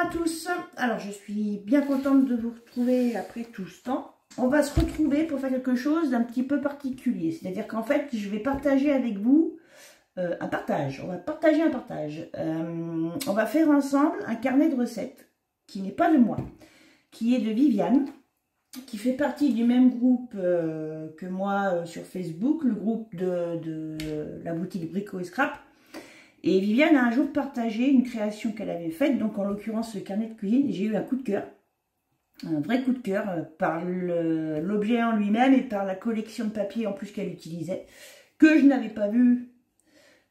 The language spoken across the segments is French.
à tous. Alors je suis bien contente de vous retrouver après tout ce temps. On va se retrouver pour faire quelque chose d'un petit peu particulier. C'est-à-dire qu'en fait je vais partager avec vous un partage. On va partager un partage. On va faire ensemble un carnet de recettes qui n'est pas de moi, qui est de Viviane, qui fait partie du même groupe que moi sur Facebook, le groupe de la boutique Brico et Scrap. Et Viviane a un jour partagé une création qu'elle avait faite, donc en l'occurrence le carnet de cuisine. J'ai eu un coup de cœur, un vrai coup de cœur par l'objet en lui-même et par la collection de papier en plus qu'elle utilisait, que je n'avais pas vu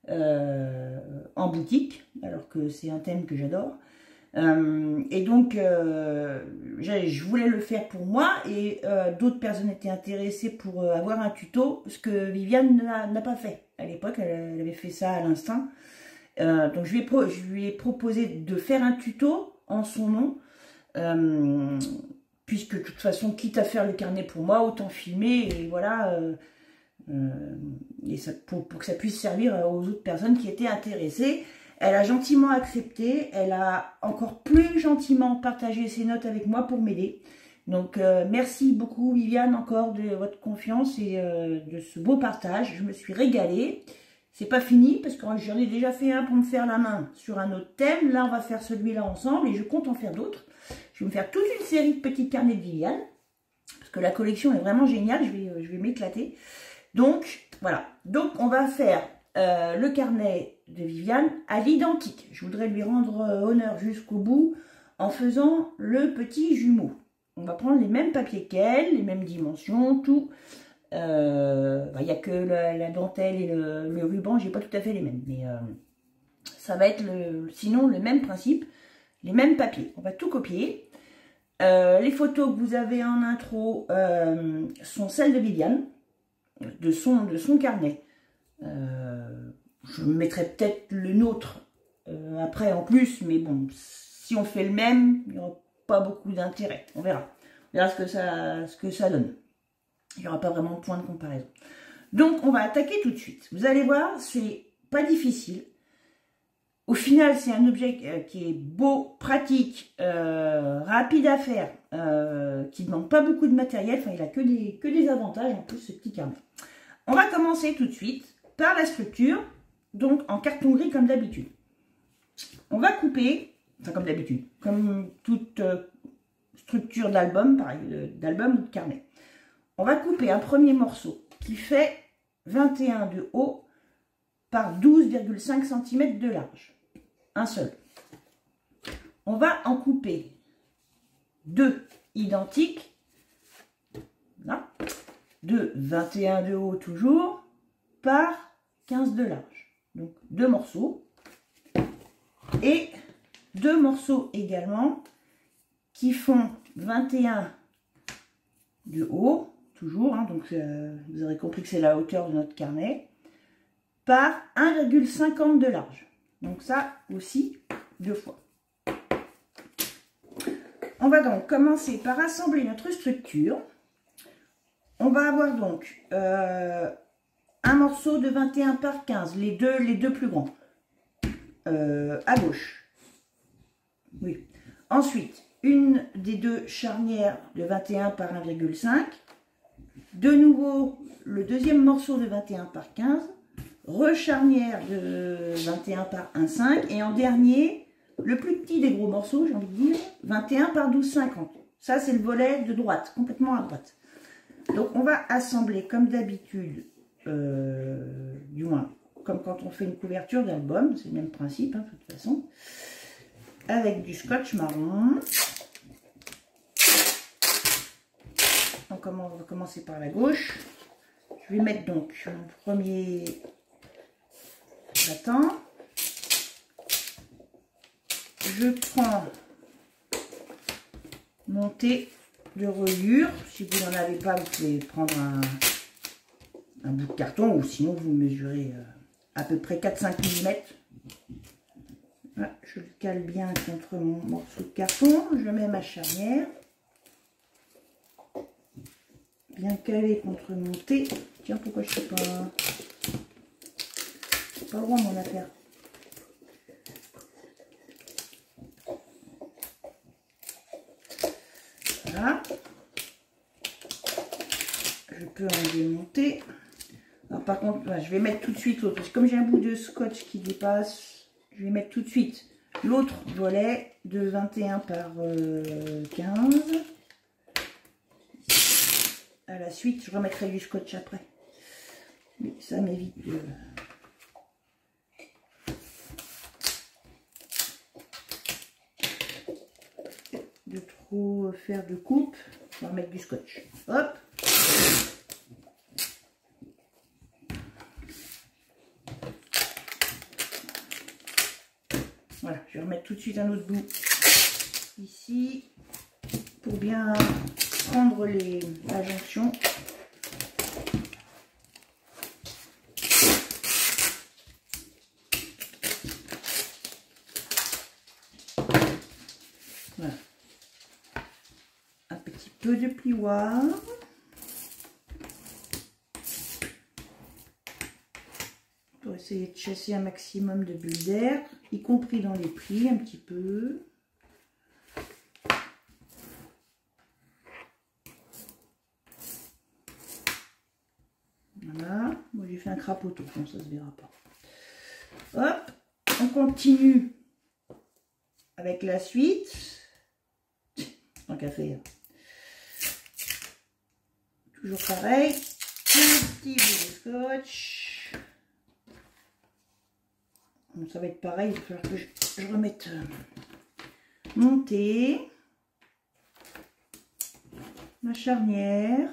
en boutique, alors que c'est un thème que j'adore. Et donc je voulais le faire pour moi et d'autres personnes étaient intéressées pour avoir un tuto, ce que Viviane n'a pas fait à l'époque. Elle avait fait ça à l'instinct. Donc je lui ai proposé de faire un tuto en son nom, puisque de toute façon, quitte à faire le carnet pour moi, autant filmer et voilà, et ça, pour que ça puisse servir aux autres personnes qui étaient intéressées. Elle a gentiment accepté, elle a encore plus gentiment partagé ses notes avec moi pour m'aider. Donc merci beaucoup Viviane encore de votre confiance et de ce beau partage. Je me suis régalée. C'est pas fini parce que j'en ai déjà fait un pour me faire la main sur un autre thème. Là on va faire celui-là ensemble et je compte en faire d'autres. Je vais me faire toute une série de petits carnets de Viviane parce que la collection est vraiment géniale. Je vais m'éclater. Donc voilà, donc on va faire le carnet de Viviane à l'identique. Je voudrais lui rendre honneur jusqu'au bout en faisant le petit jumeau. On va prendre les mêmes papiers qu'elle, les mêmes dimensions, tout. Il n'y a que la dentelle et le ruban, j'ai pas tout à fait les mêmes. Mais ça va être sinon le même principe, les mêmes papiers. On va tout copier. Les photos que vous avez en intro sont celles de Viviane, de son carnet. Je mettrai peut-être le nôtre après en plus, mais bon, si on fait le même, il n'y aura pas beaucoup d'intérêt. On verra. On verra ce que ça donne. Il n'y aura pas vraiment de point de comparaison. Donc, on va attaquer tout de suite. Vous allez voir, c'est pas difficile. Au final, c'est un objet qui est beau, pratique, rapide à faire, qui ne demande pas beaucoup de matériel. Enfin, il n'a que des avantages en plus, ce petit carnet. On va commencer tout de suite par la structure, donc en carton gris comme d'habitude. On va couper, enfin comme d'habitude, comme toute structure d'album, pareil, d'album ou de carnet. On va couper un premier morceau qui fait 21 de haut par 12,5 cm de large. Un seul. On va en couper deux identiques. Là. De 21 de haut toujours par 15 de large. Donc deux morceaux. Et deux morceaux également qui font 21 de haut. Toujours, hein, donc vous aurez compris que c'est la hauteur de notre carnet, par 1,50 de large. Donc ça aussi, deux fois. On va donc commencer par assembler notre structure. On va avoir donc un morceau de 21 par 15, les deux plus grands, à gauche. Oui. Ensuite, une des deux charnières de 21 par 1,5. De nouveau, le deuxième morceau de 21 par 15, recharnière de 21 par 1,5 et en dernier, le plus petit des gros morceaux, j'ai envie de dire, 21 par 12,50. Ça, c'est le volet de droite, complètement à droite. Donc, on va assembler comme d'habitude, du moins, comme quand on fait une couverture d'album, c'est le même principe, hein, de toute façon, avec du scotch marron. On va commencer par la gauche. Je vais mettre donc mon premier battant. Je prends mon thé de reliure. Si vous n'en avez pas, vous pouvez prendre un bout de carton ou sinon vous mesurez à peu près 4-5 mm. Voilà, je le cale bien contre mon morceau de carton. Je mets ma charnière. Bien calé contre mon thé. Tiens, pourquoi je ne sais pas... C'est pas droit mon affaire. peu en démonter. Alors, par contre, je vais mettre tout de suite l'autre. Parce que comme j'ai un bout de scotch qui dépasse, je vais mettre tout de suite l'autre volet de 21 par 15. À la suite, je remettrai du scotch après. Mais ça m'évite de trop faire de coupe. On va remettre du scotch. Hop. Voilà, je vais remettre tout de suite un autre bout ici pour bien prendre la jonction. Voilà. Un petit peu de plioir. Pour essayer de chasser un maximum de bulles d'air, y compris dans les plis un petit peu. Voilà, moi j'ai fait un crapaud, donc ça se verra pas. Hop, on continue avec la suite. Tant qu'à faire. Toujours pareil, un petit bout de scotch. Donc ça va être pareil, il va falloir que je remette mon thé, ma charnière.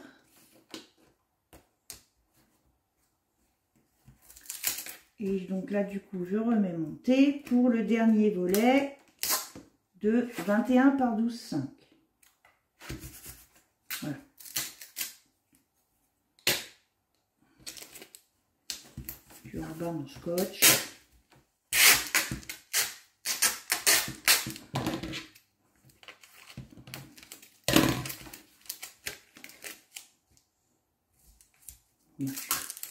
Et donc là, du coup, je remets mon thé pour le dernier volet de 21 par 12,5. Voilà. Je rabats mon scotch.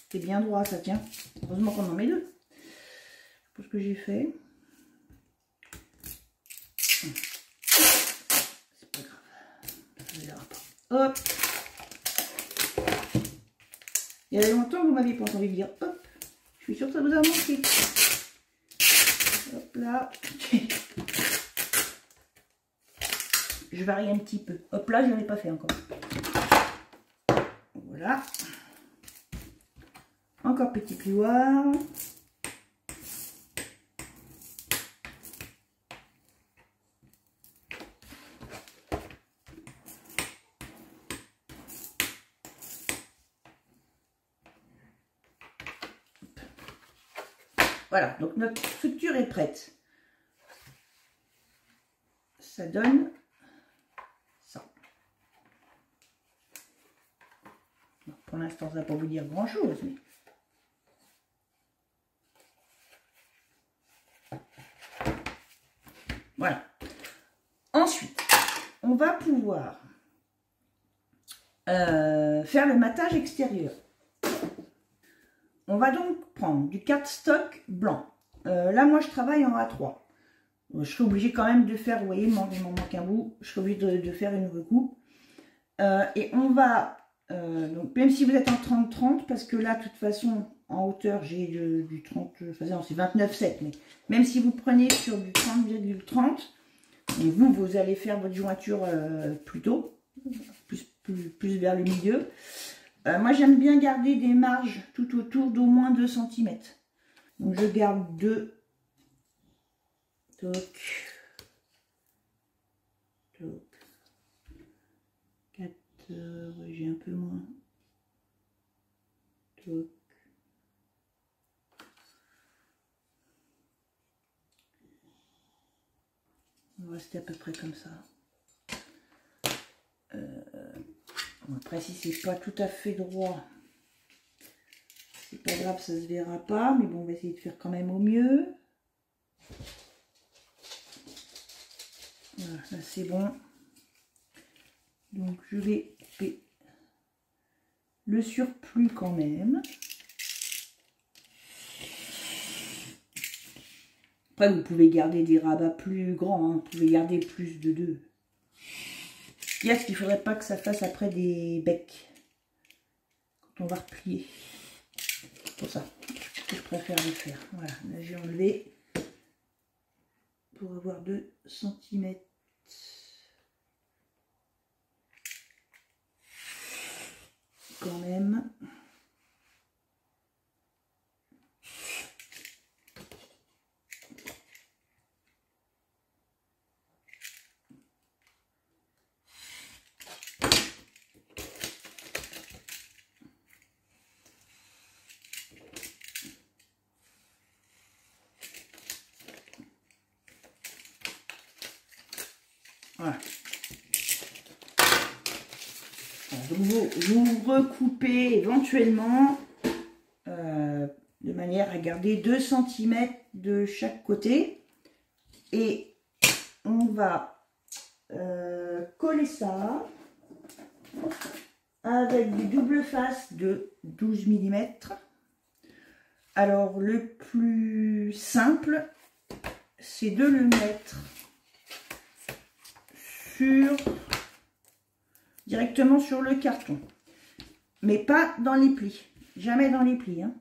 C'est bien droit, ça tient. Heureusement qu'on en met deux. Pour ce que j'ai fait. C'est pas grave. Ça ne verra pas. Hop. Il y a longtemps que vous m'aviez pas entendu dire hop. Je suis sûre que ça vous a manqué. Hop là. Je varie un petit peu. Hop là, je n'en ai pas fait encore. Voilà. Encore petit plioir. Voilà, donc notre structure est prête. Ça donne ça. Pour l'instant, ça ne va pas vous dire grand-chose, mais... Voilà. Ensuite, on va pouvoir faire le matage extérieur. On va donc prendre du cardstock blanc. Là, moi, je travaille en A3. Je suis obligée quand même de faire, vous voyez, il m'en manque un bout. Je suis obligée de faire une recoupe. Et on va, donc même si vous êtes en 30-30, parce que là, de toute façon, en hauteur, j'ai du 30, enfin, c'est 29,7. Mais même si vous prenez sur du 30,30, vous allez faire votre jointure plus tôt, plus vers le milieu. Moi, j'aime bien garder des marges tout autour d'au moins 2 cm. Donc, je garde 2. Toc. Toc. 4. Ouais, j'ai un peu moins. Toc. On va rester à peu près comme ça. Après, si c'est pas tout à fait droit, c'est pas grave, ça se verra pas. Mais bon, on va essayer de faire quand même au mieux. Voilà, là c'est bon. Donc je vais couper le surplus quand même. Après, vous pouvez garder des rabats plus grands, hein. Vous pouvez garder plus de 2. Il y a ce qu'il ne faudrait pas que ça fasse après des becs. quand on va replier. C'est pour ça que je préfère le faire. Voilà, là j'ai enlevé pour avoir 2 cm. Quand même. Voilà. Donc vous recoupez éventuellement de manière à garder 2 cm de chaque côté. Et on va coller ça avec du double face de 12 mm. Alors le plus simple, c'est de le mettre directement sur le carton, mais pas dans les plis, jamais dans les plis, hein.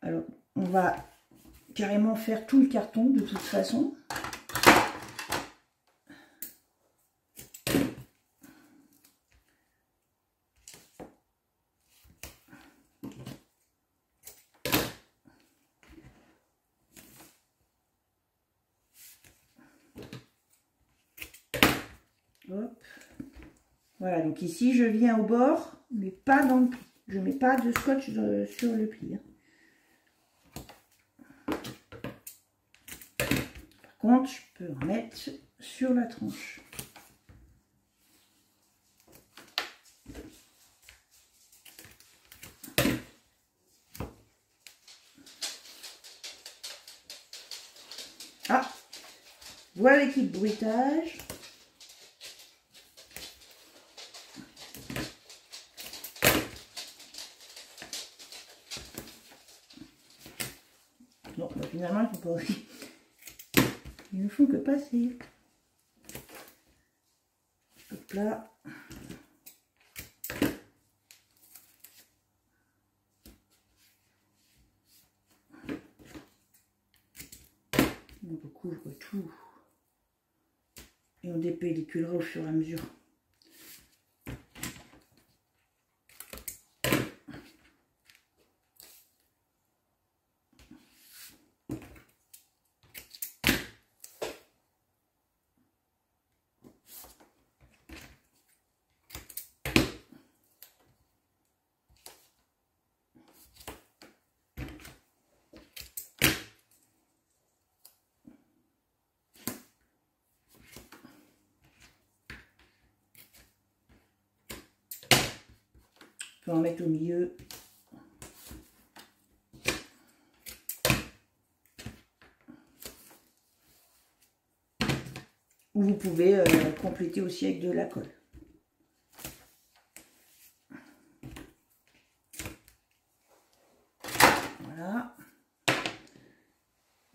Alors on va carrément faire tout le carton de toute façon. Hop. Voilà, donc ici je viens au bord, mais pas dans le pli. Je mets pas de scotch sur le pli, hein. Par contre, je peux en mettre sur la tranche. Ah, voilà l'équipe bruitage. Non, bah finalement, ils font pas. Ils ne font que passer. Hop là. On recouvre tout. Et on dépelliculera au fur et à mesure. On peut en mettre au milieu. Ou vous pouvez compléter aussi avec de la colle. Voilà.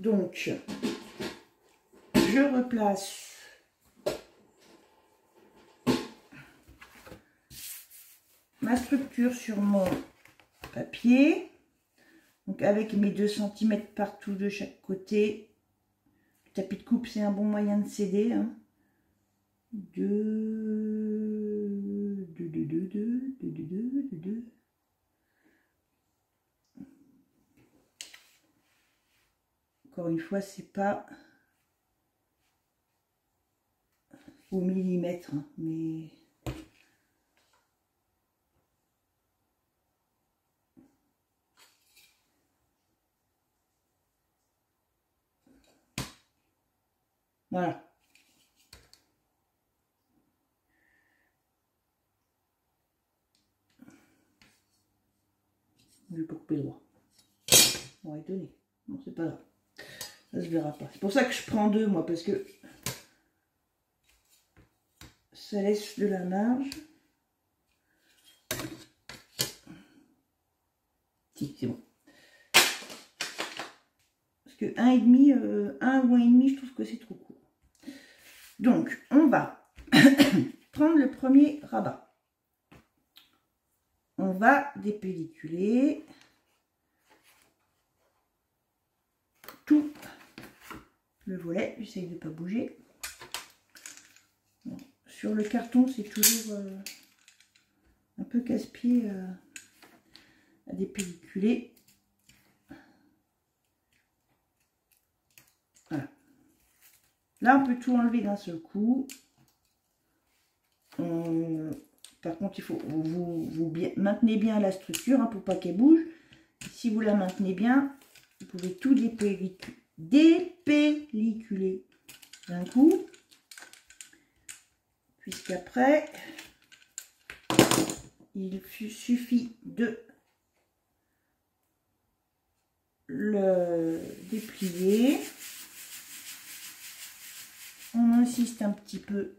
Donc, je replace ma structure sur mon papier, donc avec mes 2 cm partout de chaque côté. Le tapis de coupe, c'est un bon moyen de s'aider, hein. 2. Encore une fois, c'est pas au millimètre, hein, mais voilà. Je vais pas couper droit. Bon, étonné. Non, c'est pas grave. Ça se verra pas. C'est pour ça que je prends 2, moi, parce que ça laisse de la marge. Si, c'est bon. Parce que 1,5, 1 ou 1,5, je trouve que c'est trop court. Donc, on va prendre le premier rabat. on va dépelliculer tout le volet. J'essaye de ne pas bouger. Bon, sur le carton, c'est toujours un peu casse-pied à dépelliculer. Voilà. Là, on peut tout enlever d'un seul coup. Par contre, il faut vous maintenez bien la structure hein, pour pas qu'elle bouge. Si vous la maintenez bien, vous pouvez tout dépelliculer d'un coup. Puisqu'après, il suffit de le déplier. On insiste un petit peu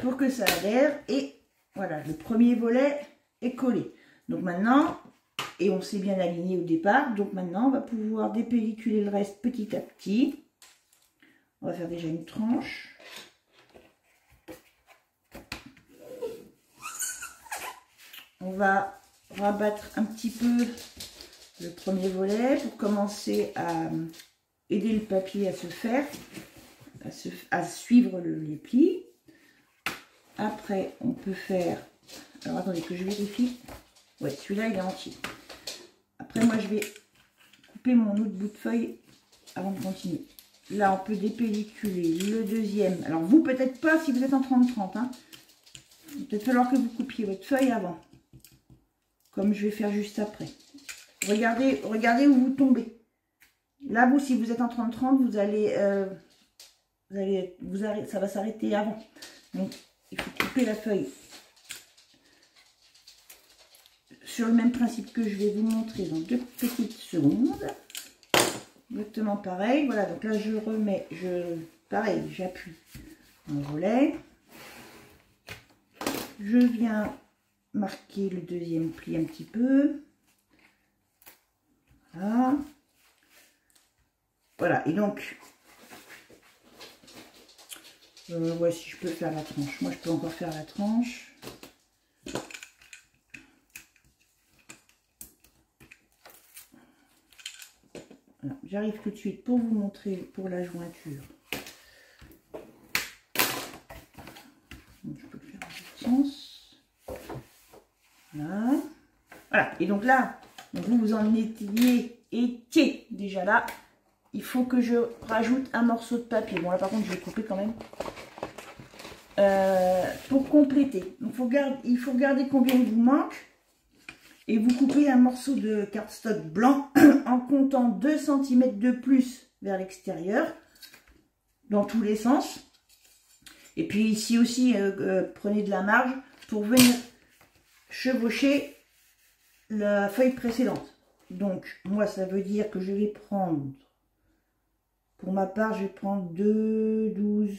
pour que ça adhère et voilà, le premier volet est collé. Donc maintenant, et on s'est bien aligné au départ, donc maintenant on va pouvoir dépelliculer le reste petit à petit. On va faire déjà une tranche. On va rabattre un petit peu le premier volet pour commencer à aider le papier à se faire, à suivre les plis. Après, on peut faire... Alors, attendez que je vérifie. Ouais, celui-là, il est entier. Après, moi, je vais couper mon autre bout de feuille avant de continuer. Là, on peut dépelliculer le deuxième. Alors, vous, peut-être pas si vous êtes en 30-30. Hein. Il va peut-être falloir que vous coupiez votre feuille avant. Comme je vais faire juste après. Regardez où vous tombez. Là, vous, si vous êtes en 30-30, ça va s'arrêter avant. Donc, il faut couper la feuille sur le même principe que je vais vous montrer dans 2 petites secondes. Exactement pareil. Voilà, donc là, je remets, pareil, j'appuie mon volet. Je viens marquer le deuxième pli un petit peu. Voilà. Voilà, et donc... ouais, si je peux faire la tranche. Moi, je peux encore faire la tranche. Voilà, j'arrive tout de suite pour vous montrer pour la jointure. Donc, je peux le faire dans l'autre sens. Voilà. Voilà, et donc là, vous en étiez déjà là. Il faut que je rajoute un morceau de papier. Bon, là, par contre, je vais couper quand même. Pour compléter. Donc, il faut regarder combien il vous manque. Et vous coupez un morceau de cardstock blanc en comptant 2 cm de plus vers l'extérieur. Dans tous les sens. Et puis ici aussi, prenez de la marge pour venir chevaucher la feuille précédente. Donc, moi, ça veut dire que je vais prendre... Pour ma part, je vais prendre 2, 12,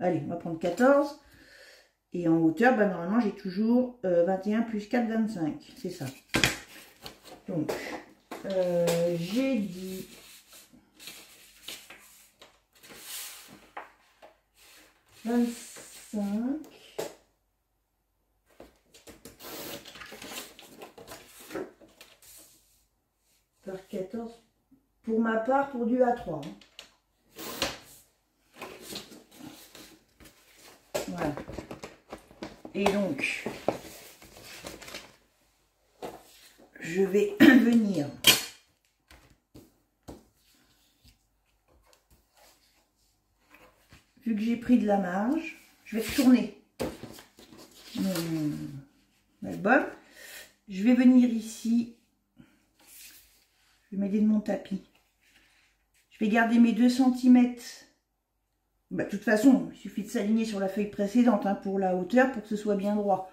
allez, on va prendre 14. Et en hauteur, bah, normalement, j'ai toujours 21 plus 4, 25. C'est ça. Donc, j'ai dit... « 25 par 14 pour ma part pour du A3. Hein. Voilà. Et donc, je vais venir vu que j'ai pris de la marge, je vais retourner mon album. Je vais venir ici, je vais m'aider de mon tapis. Je vais garder mes 2 cm. Bah, de toute façon, il suffit de s'aligner sur la feuille précédente hein, pour la hauteur, pour que ce soit bien droit.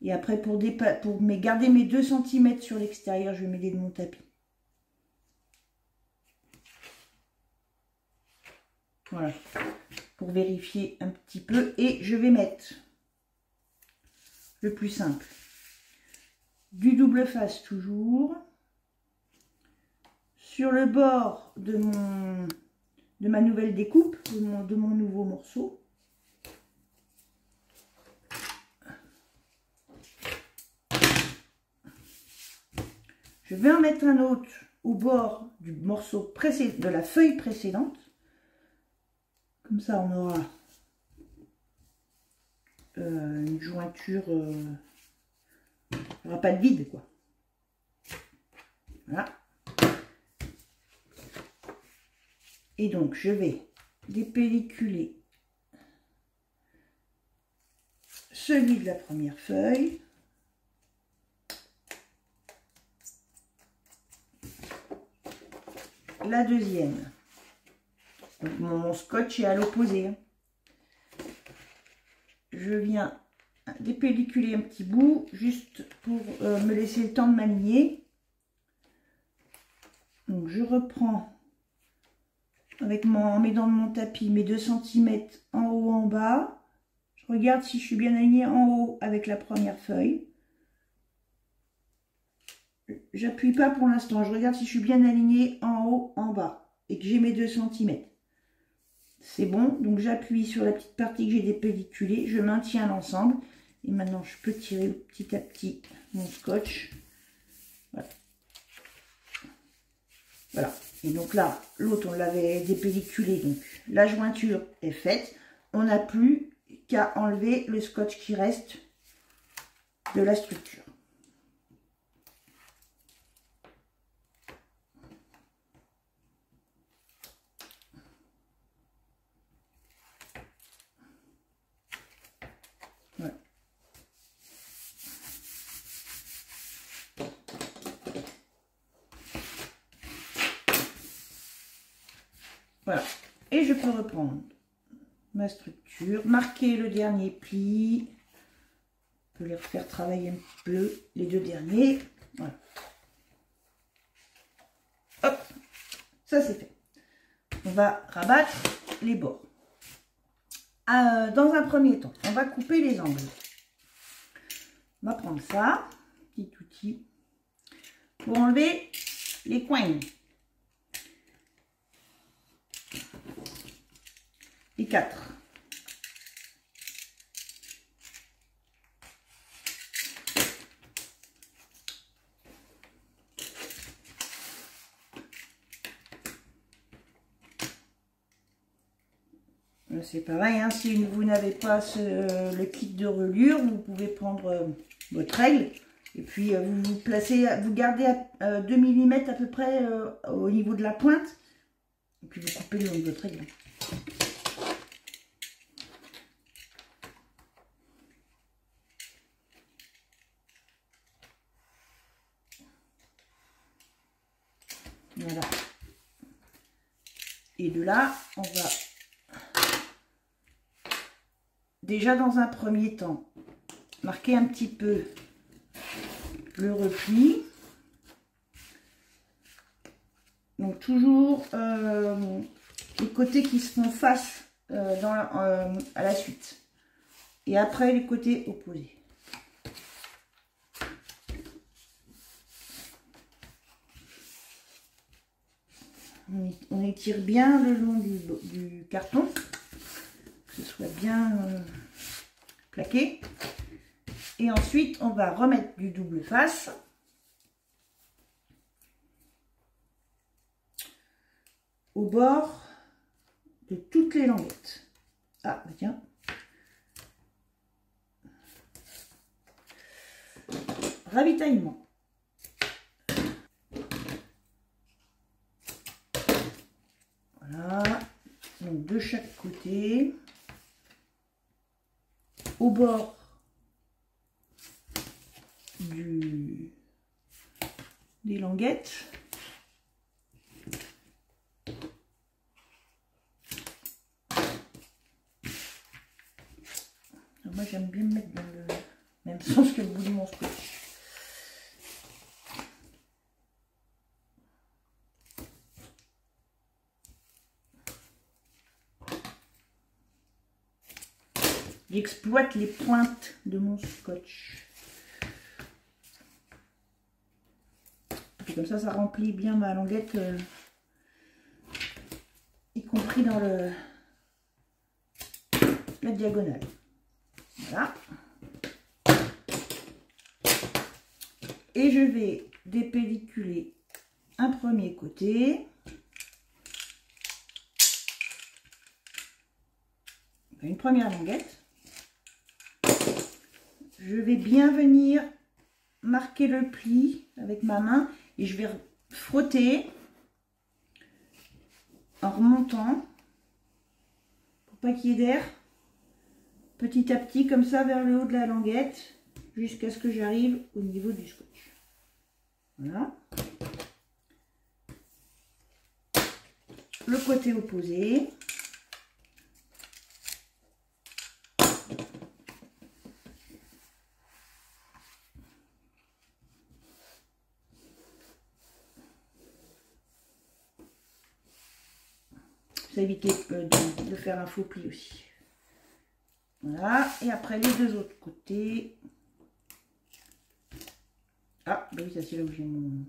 Et après, pour garder mes 2 cm sur l'extérieur, je vais m'aider de mon tapis. Voilà. Pour vérifier un petit peu. Et je vais mettre le plus simple. Du double face toujours. Sur le bord de ma nouvelle découpe, de mon nouveau morceau. Je vais en mettre un autre au bord du morceau précédent, de la feuille précédente. Comme ça, on aura une jointure, il n'y aura pas de vide, quoi. Voilà. Et donc, je vais dépelliculer celui de la première feuille. La deuxième. Donc, mon scotch est à l'opposé. Je viens dépelliculer un petit bout, juste pour me laisser le temps de m'aligner. Donc, je reprends avec mes dents de mon tapis, mes 2 cm en haut, en bas. Je regarde si je suis bien alignée en haut avec la première feuille. J'appuie pas pour l'instant. Je regarde si je suis bien alignée en haut, en bas. Et que j'ai mes 2 cm. C'est bon. Donc j'appuie sur la petite partie que j'ai dépelliculée. Je maintiens l'ensemble. Et maintenant, je peux tirer petit à petit mon scotch. Voilà. Voilà. Et donc là, l'autre, on l'avait dépelliculé. Donc la jointure est faite. On n'a plus qu'à enlever le scotch qui reste de la structure. Voilà. Voilà. Et je peux reprendre ma structure, marquer le dernier pli. Je peux les refaire travailler un petit peu, les 2 derniers. Voilà. Hop, ça c'est fait. On va rabattre les bords. Dans un premier temps, on va couper les angles. On va prendre ça, petit outil, pour enlever les coins. Les 4. C'est pareil, hein, si vous n'avez pas le kit de reliure, vous pouvez prendre votre règle et puis vous placez, vous gardez à 2 mm à peu près au niveau de la pointe et puis vous coupez le long de votre règle. Voilà. Et de là, on va déjà dans un premier temps marquer un petit peu le repli. Donc toujours les côtés qui se font face à la suite. Et après les côtés opposés. On étire bien le long du carton, que ce soit bien plaqué. Et ensuite, on va remettre du double face. Au bord de toutes les languettes. Ah, bah tiens. Ravitaillement. Voilà, donc de chaque côté, au bord des languettes. Alors moi j'aime bien me mettre dans le même sens que le bout de mon scotch. J'exploite les pointes de mon scotch. Et comme ça, ça remplit bien ma languette, y compris dans la diagonale. Voilà. Et je vais dépelliculer un premier côté. Une première languette. Je vais bien venir marquer le pli avec ma main et je vais frotter en remontant pour pas qu'il y ait d'air, petit à petit comme ça vers le haut de la languette jusqu'à ce que j'arrive au niveau du scotch. Voilà. Le côté opposé. Ça évite de faire un faux pli aussi. Voilà, et après les deux autres côtés. Ah, bah oui, ça c'est là où j'ai mon...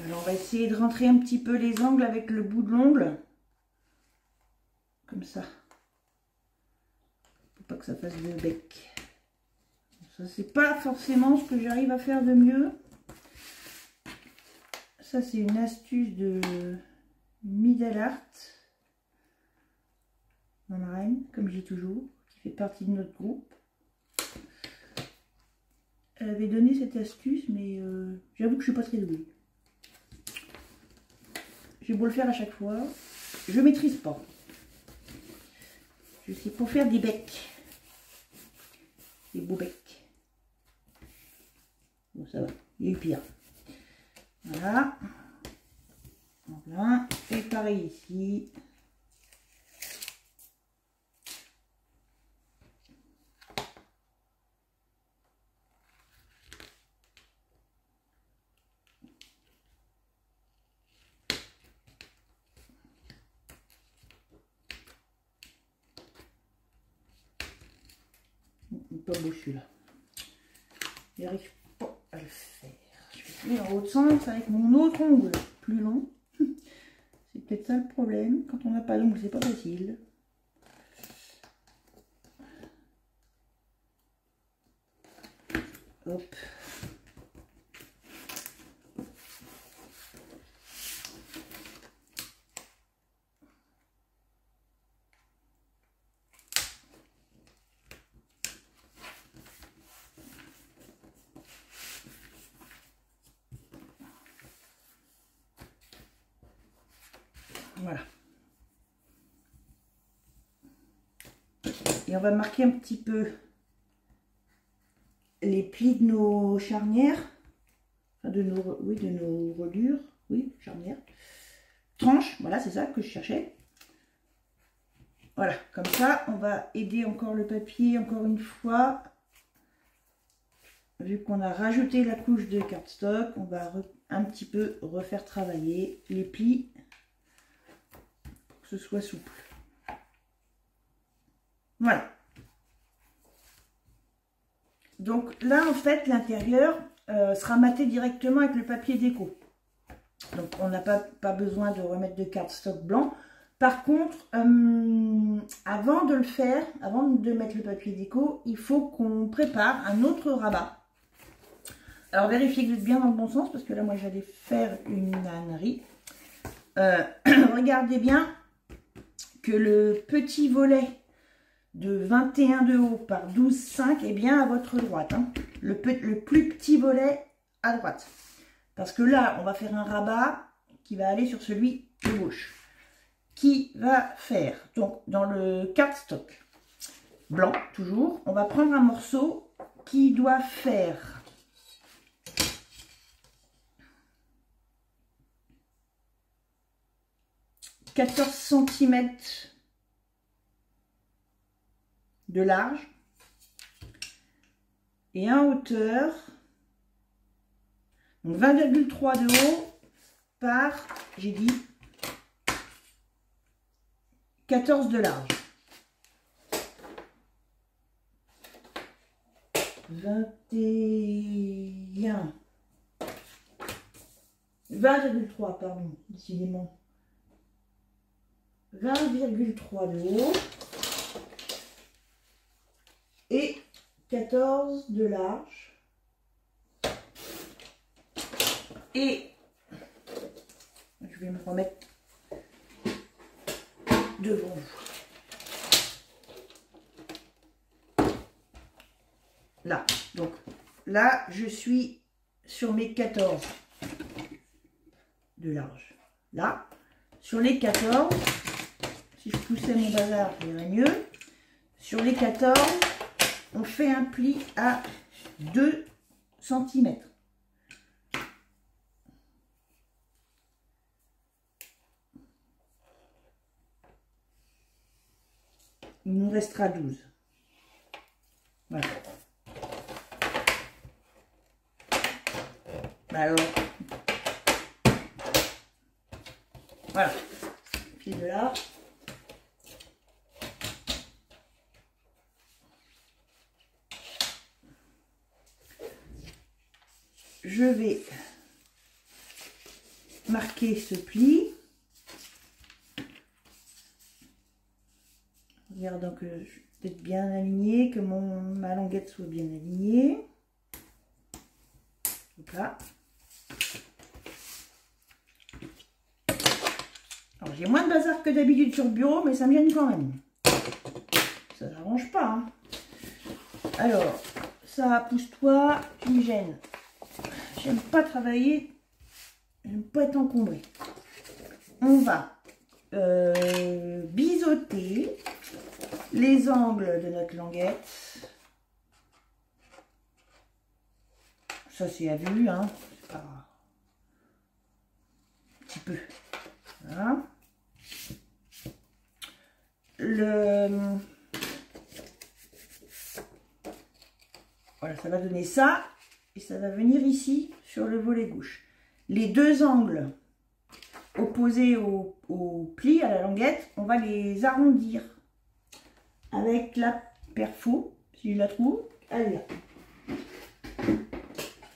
Alors on va essayer de rentrer un petit peu les angles avec le bout de l'ongle. Comme ça. Faut pas que ça fasse de bec. Ça c'est pas forcément ce que j'arrive à faire de mieux. Ça c'est une astuce de Middle Art. Reine, comme je dis toujours, qui fait partie de notre groupe. Elle avait donné cette astuce, mais j'avoue que je suis pas très douée. J'ai beau le faire à chaque fois, je maîtrise pas. Je sais pour faire des becs, des beaux becs. Bon, ça va, il y a eu pire. Voilà. Voilà. Et pareil ici. Pas beau celui-là. J'arrive pas à le faire. Je vais aller dans l'autre sens avec mon autre ongle plus long. C'est peut-être ça le problème. Quand on n'a pas d'ongle, c'est pas facile. Hop. Voilà. Et on va marquer un petit peu les plis de nos charnières, enfin de nos reliures, oui, charnières, tranches, voilà, c'est ça que je cherchais. Voilà, comme ça, on va aider encore le papier, encore une fois. Vu qu'on a rajouté la couche de cardstock, on va un petit peu refaire travailler les plis pour que ce soit souple. Voilà. Donc là, en fait, l'intérieur sera maté directement avec le papier déco. Donc on n'a pas besoin de remettre de cardstock blanc. Par contre, avant de le faire, avant de mettre le papier déco, il faut qu'on prépare un autre rabat. Alors vérifiez que vous êtes bien dans le bon sens, parce que là, moi, j'allais faire une ânerie. Regardez bien que le petit volet de 21 de haut par 12,5 est bien à votre droite. Hein. Le plus petit volet à droite. Parce que là, on va faire un rabat qui va aller sur celui de gauche. Qui va faire, donc dans le cardstock blanc, toujours, on va prendre un morceau qui doit faire 14 cm de large et en hauteur, 20,3 de haut par, j'ai dit, 14 de large. 20,3, pardon, décidément. 20,3 de haut et 14 de large. Et je vais me remettre devant vous. Là, donc là, je suis sur mes 14 de large. Là, sur les 14, si je poussais mon bazar, ça irait mieux. Sur les 14, on fait un pli à 2 cm. Il nous restera 12. Voilà. Alors, voilà. Puis de là. Je vais marquer ce pli. Regardant que je suis peut-être bien alignée, que ma languette soit bien alignée. Donc là. Alors j'ai moins de bazar que d'habitude sur le bureau, mais ça me gêne quand même. Ça n'arrange pas. Hein. Alors, ça, pousse-toi, tu me gênes. J'aime pas travailler, j'aime pas être encombrée. On va biseauter les angles de notre languette. Ça c'est à vue, hein. C'est pas... Un petit peu. Voilà. Voilà, ça va donner ça. Et ça va venir ici sur le volet gauche. Les deux angles opposés au pli, à la languette, on va les arrondir avec la perfo, si je la trouve. Elle est là.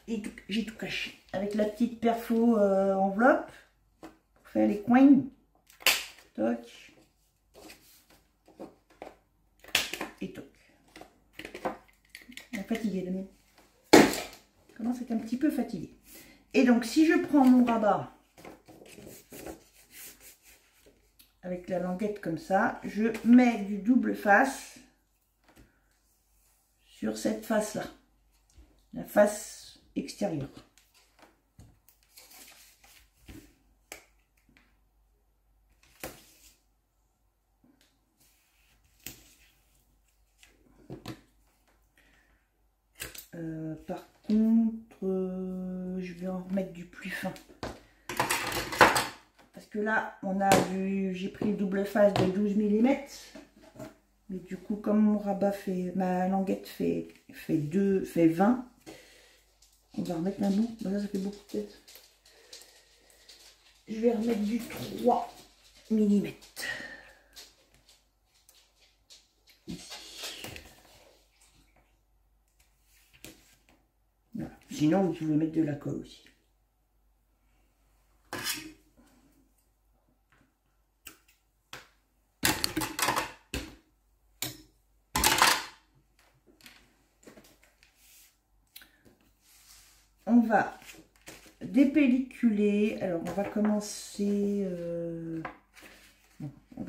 Et j'ai tout caché. Avec la petite perfo enveloppe, pour faire les coins. Toc. Et toc. On est fatigué de nous. Commence à être un petit peu fatigué. Et donc, si je prends mon rabat avec la languette comme ça, je mets du double face sur cette face-là, la face extérieure. Par contre, je vais en remettre du plus fin. Parce que là, on a vu, j'ai pris le double face de 12 mm. Mais du coup, comme mon rabat fait, ma languette fait 20, on va remettre un bout. Ben là, ça fait beaucoup peut-être. Je vais remettre du 3 mm. Voilà. Sinon, vous pouvez mettre de la colle aussi. On va dépelliculer. Alors, on va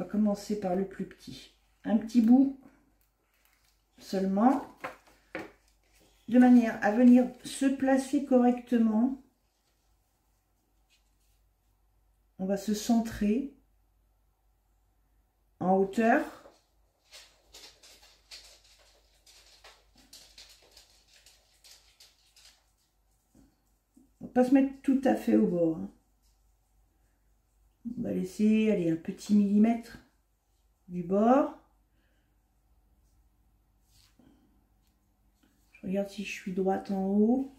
commencer par le plus petit. Un petit bout seulement, de manière à venir se placer correctement. On va se centrer en hauteur. On va pas se mettre tout à fait au bord. Hein. On va laisser aller un petit millimètre du bord. Je regarde si je suis droite en haut.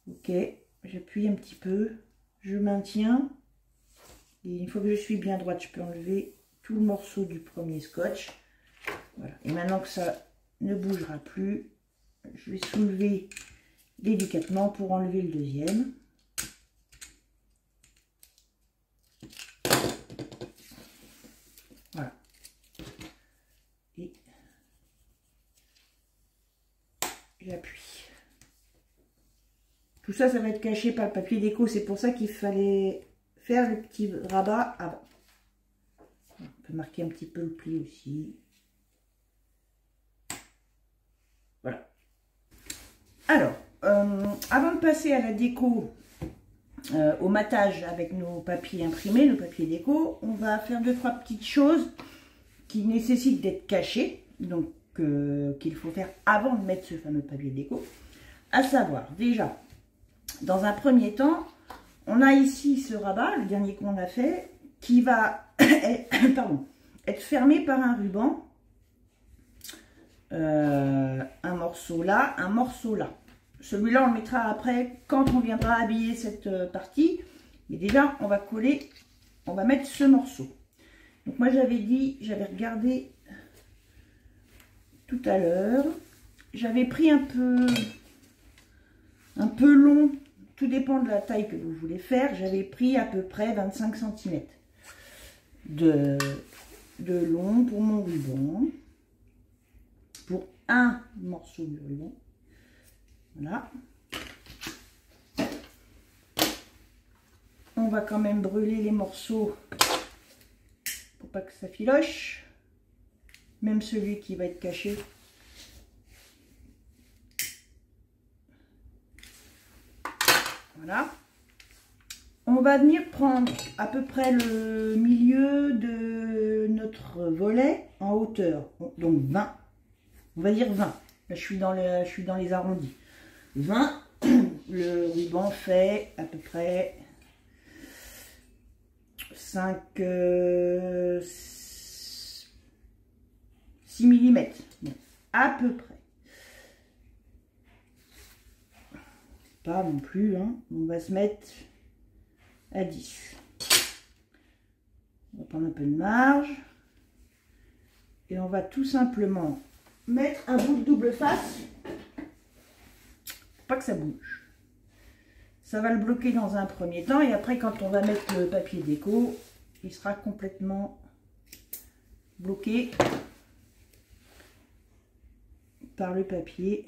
Ok, j'appuie un petit peu, je maintiens. Et une fois que je suis bien droite, je peux enlever tout le morceau du premier scotch. Voilà. Et maintenant que ça ne bougera plus, je vais soulever délicatement pour enlever le deuxième. Tout ça, ça va être caché par le papier déco. C'est pour ça qu'il fallait faire le petit rabat avant. On peut marquer un petit peu le pli aussi. Voilà. Alors, avant de passer à la déco, au matage avec nos papiers imprimés, nos papiers déco, on va faire 2-3 petites choses qui nécessitent d'être cachées, donc qu'il faut faire avant de mettre ce fameux papier déco. À savoir, déjà, dans un premier temps, on a ici ce rabat, le dernier qu'on a fait, qui va être fermé par un ruban. Un morceau là, un morceau là. Celui-là, on le mettra après quand on viendra habiller cette partie. Mais déjà, on va coller, on va mettre ce morceau. Donc moi, j'avais regardé tout à l'heure. J'avais pris un peu long. Tout dépend de la taille que vous voulez faire. J'avais pris à peu près 25 cm de long pour mon ruban. Pour un morceau de ruban. Voilà. On va quand même brûler les morceaux pour pas que ça filoche. Même celui qui va être caché. Voilà. On va venir prendre à peu près le milieu de notre volet en hauteur. Donc 20. On va dire 20. Là, je suis dans les arrondis. 20. Le ruban fait à peu près 6 mm. Bon, à peu près. Pas non plus. Hein. On va se mettre à 10. On va prendre un peu de marge. Et on va tout simplement mettre un bout de double face. Pas que ça bouge. Ça va le bloquer dans un premier temps et après quand on va mettre le papier déco, il sera complètement bloqué par le papier.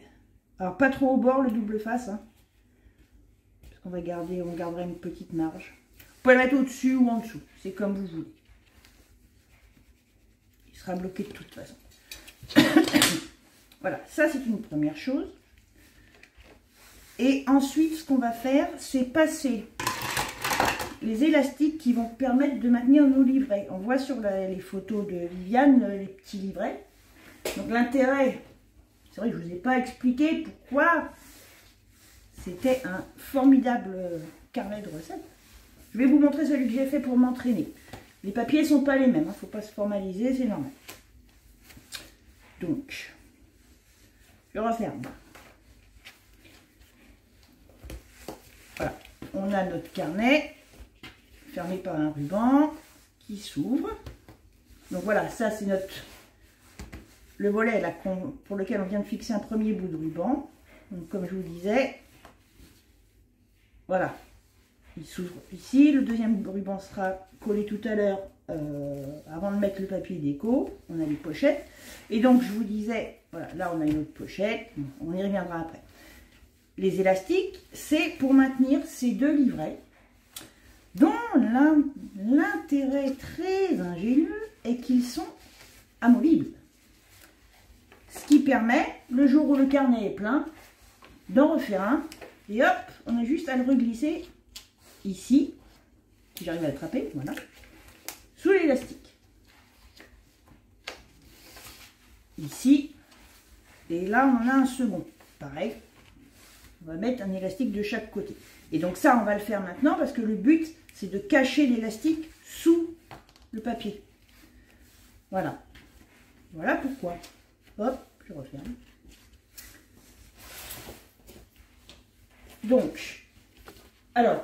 Alors pas trop au bord le double face, hein, parce qu'on va garder, on gardera une petite marge. Vous pouvez le mettre au-dessus ou en dessous, c'est comme vous voulez. Il sera bloqué de toute façon. Voilà, ça c'est une première chose. Et ensuite, ce qu'on va faire, c'est passer les élastiques qui vont permettre de maintenir nos livrets. On voit sur les photos de Viviane les petits livrets. Donc l'intérêt, c'est vrai que je ne vous ai pas expliqué pourquoi c'était un formidable carnet de recettes. Je vais vous montrer celui que j'ai fait pour m'entraîner. Les papiers ne sont pas les mêmes, il ne faut pas se formaliser, c'est normal. Donc, je referme. Voilà, on a notre carnet fermé par un ruban qui s'ouvre. Donc voilà, ça c'est le volet là, pour lequel on vient de fixer un premier bout de ruban. Donc comme je vous disais, voilà, il s'ouvre ici. Le deuxième ruban sera collé tout à l'heure avant de mettre le papier déco. On a les pochettes. Et donc je vous disais, voilà, là on a une autre pochette, on y reviendra après. Les élastiques, c'est pour maintenir ces deux livrets dont l'intérêt très ingénieux est qu'ils sont amovibles. Ce qui permet, le jour où le carnet est plein, d'en refaire un. Et hop, on a juste à le reglisser ici, si j'arrive à l'attraper, voilà, sous l'élastique. Ici, et là on a un second, pareil. On va mettre un élastique de chaque côté. Et donc ça, on va le faire maintenant parce que le but, c'est de cacher l'élastique sous le papier. Voilà. Voilà pourquoi. Hop, je referme. Donc, alors,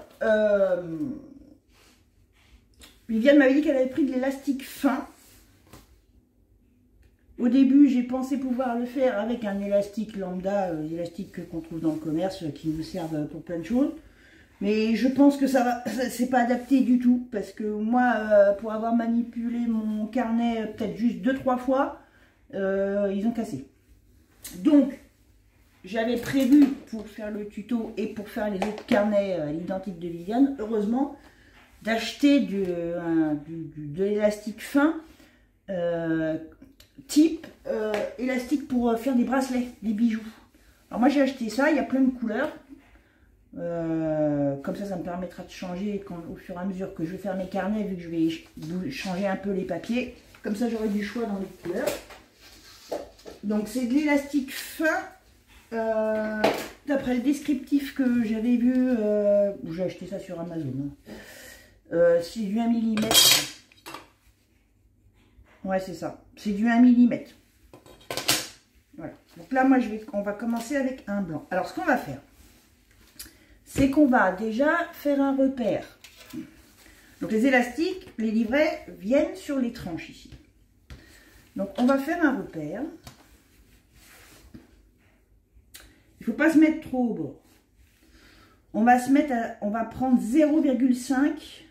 Viviane m'avait dit qu'elle avait pris de l'élastique fin. Au début, j'ai pensé pouvoir le faire avec un élastique lambda, élastique qu'on trouve dans le commerce, qui nous servent pour plein de choses. Mais je pense que c'est pas adapté du tout, parce que moi, pour avoir manipulé mon carnet peut-être juste 2-3 fois, ils ont cassé. Donc, j'avais prévu pour faire le tuto et pour faire les autres carnets à l'identique de Viviane, heureusement, d'acheter de l'élastique fin type élastique pour faire des bracelets, des bijoux. Alors moi j'ai acheté ça, il y a plein de couleurs. Comme ça me permettra de changer au fur et à mesure que je vais faire mes carnets, vu que je vais changer un peu les papiers. Comme ça j'aurai du choix dans les couleurs. Donc c'est de l'élastique fin. D'après le descriptif que j'avais vu, j'ai acheté ça sur Amazon. C'est du 1 mm. Ouais, c'est ça. C'est du 1 mm. Voilà. Donc là, moi, on va commencer avec un blanc. Alors, ce qu'on va faire, c'est qu'on va déjà faire un repère. Donc, les élastiques, les livrets viennent sur les tranches ici. Donc, on va faire un repère. Il ne faut pas se mettre trop au bord. On va prendre 0,5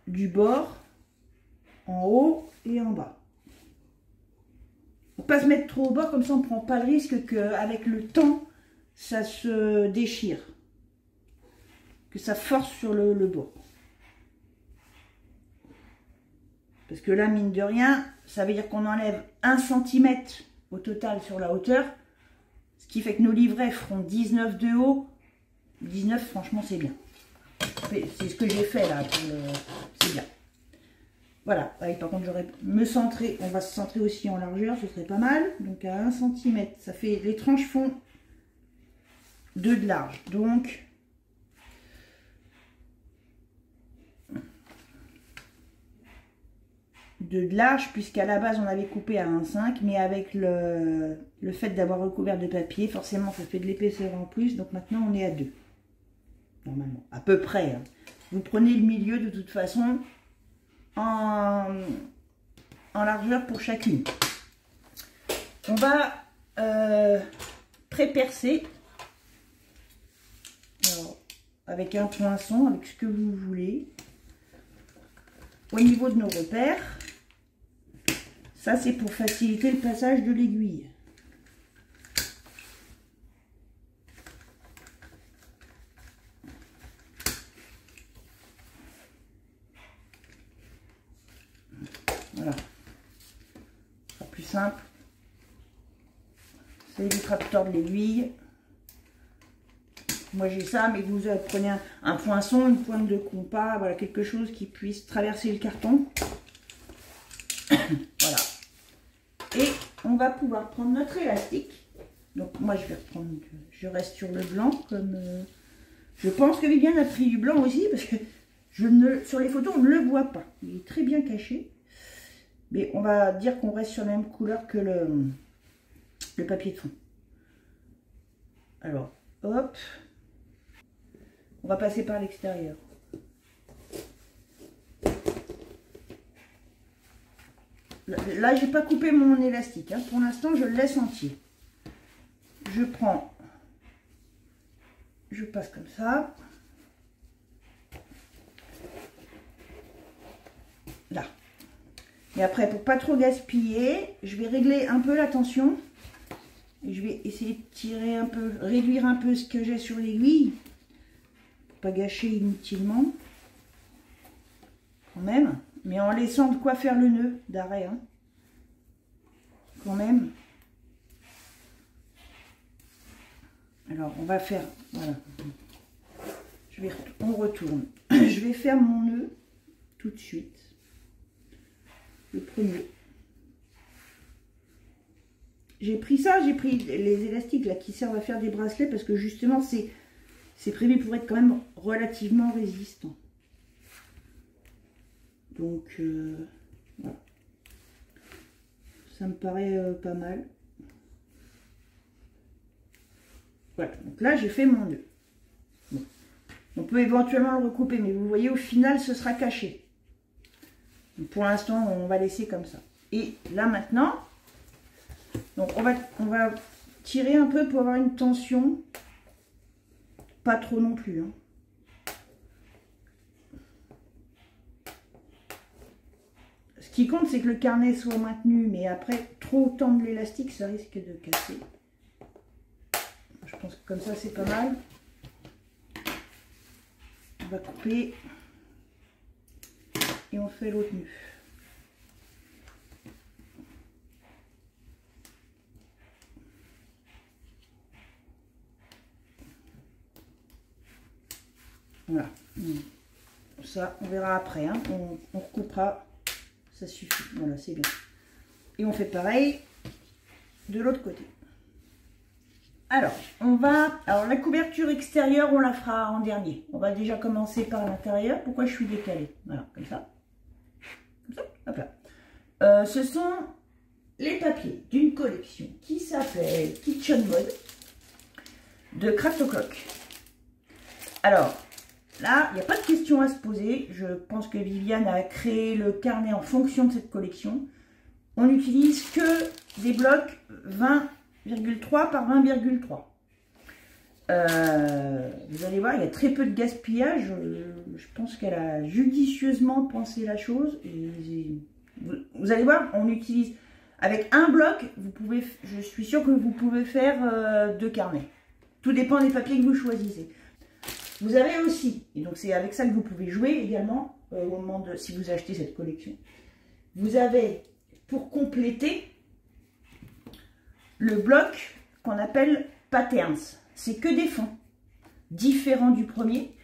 du bord en haut et en bas. Faut pas se mettre trop au bord, comme ça on ne prend pas le risque qu'avec le temps ça se déchire, que ça force sur le bord. Parce que là, mine de rien, ça veut dire qu'on enlève 1 cm au total sur la hauteur, ce qui fait que nos livrets feront 19 de haut. 19, franchement, c'est bien. C'est ce que j'ai fait là. C'est bien. Voilà. Ouais, par contre, j'aurais me centrer. On va se centrer aussi en largeur, ce serait pas mal. Donc à 1 cm, ça fait. Les tranches font 2 de large. Donc de large, puisqu'à la base on avait coupé à 1,5, mais avec le fait d'avoir recouvert de papier, forcément ça fait de l'épaisseur en plus. Donc maintenant on est à 2. Normalement, à peu près. Hein. Vous prenez le milieu de toute façon en largeur pour chacune. On va pré-percer avec un poinçon, avec ce que vous voulez. Au niveau de nos repères, ça c'est pour faciliter le passage de l'aiguille. Voilà, ce sera plus simple. C'est l'extracteur de l'aiguille. Moi j'ai ça, mais vous prenez un poinçon, une pointe de compas, voilà, quelque chose qui puisse traverser le carton. Voilà. Et on va pouvoir prendre notre élastique. Donc moi je vais reprendre, je reste sur le blanc, comme je pense que Viviane a pris du blanc aussi, parce que sur les photos on ne le voit pas. Il est très bien caché. Mais on va dire qu'on reste sur la même couleur que le papier de fond. Alors, hop. On va passer par l'extérieur. Là, j'ai pas coupé mon élastique. Hein. Pour l'instant, je le laisse entier. Je prends, je passe comme ça. Là. Et après, pour pas trop gaspiller, je vais régler un peu la tension. Et je vais essayer de tirer un peu, réduire un peu ce que j'ai sur l'aiguille. Pas gâcher inutilement. Quand même. Mais en laissant de quoi faire le nœud d'arrêt. Hein. Quand même. Alors, on va faire... Voilà. On retourne. Je vais faire mon nœud tout de suite. Le premier. J'ai pris ça, j'ai pris les élastiques là qui servent à faire des bracelets parce que justement c'est prévu pour être quand même relativement résistant. Donc voilà. Ça me paraît pas mal. Voilà, donc là j'ai fait mon nœud. Bon. On peut éventuellement le recouper, mais vous voyez au final ce sera caché. Donc, pour l'instant on va laisser comme ça. Et là maintenant, donc on va tirer un peu pour avoir une tension. Pas trop non plus. Hein. Ce qui compte, c'est que le carnet soit maintenu, mais après, trop tendre l'élastique, ça risque de casser. je pense que comme ça c'est pas mal. On va couper et on fait l'autre nu. Voilà. Ça, on verra après. Hein. On recoupera. Ça suffit. Voilà, c'est bien. Et on fait pareil de l'autre côté. Alors, alors la couverture extérieure, on la fera en dernier. On va déjà commencer par l'intérieur. Pourquoi je suis décalée? Voilà, comme ça. Comme ça, hop là. Ce sont les papiers d'une collection qui s'appelle Kitchen Mode de Craft O'Clock. Alors, là, il n'y a pas de question à se poser. Je pense que Viviane a créé le carnet en fonction de cette collection. On n'utilise que des blocs 20,3 par 20,3. Vous allez voir, il y a très peu de gaspillage. Je pense qu'elle a judicieusement pensé la chose. Et vous allez voir, on utilise avec un bloc, je suis sûre que vous pouvez faire 2 carnets. Tout dépend des papiers que vous choisissez. Vous avez aussi, et donc c'est avec ça que vous pouvez jouer également au moment de, si vous achetez cette collection. Vous avez, pour compléter, le bloc qu'on appelle Patterns. C'est que des fonds différents du premier.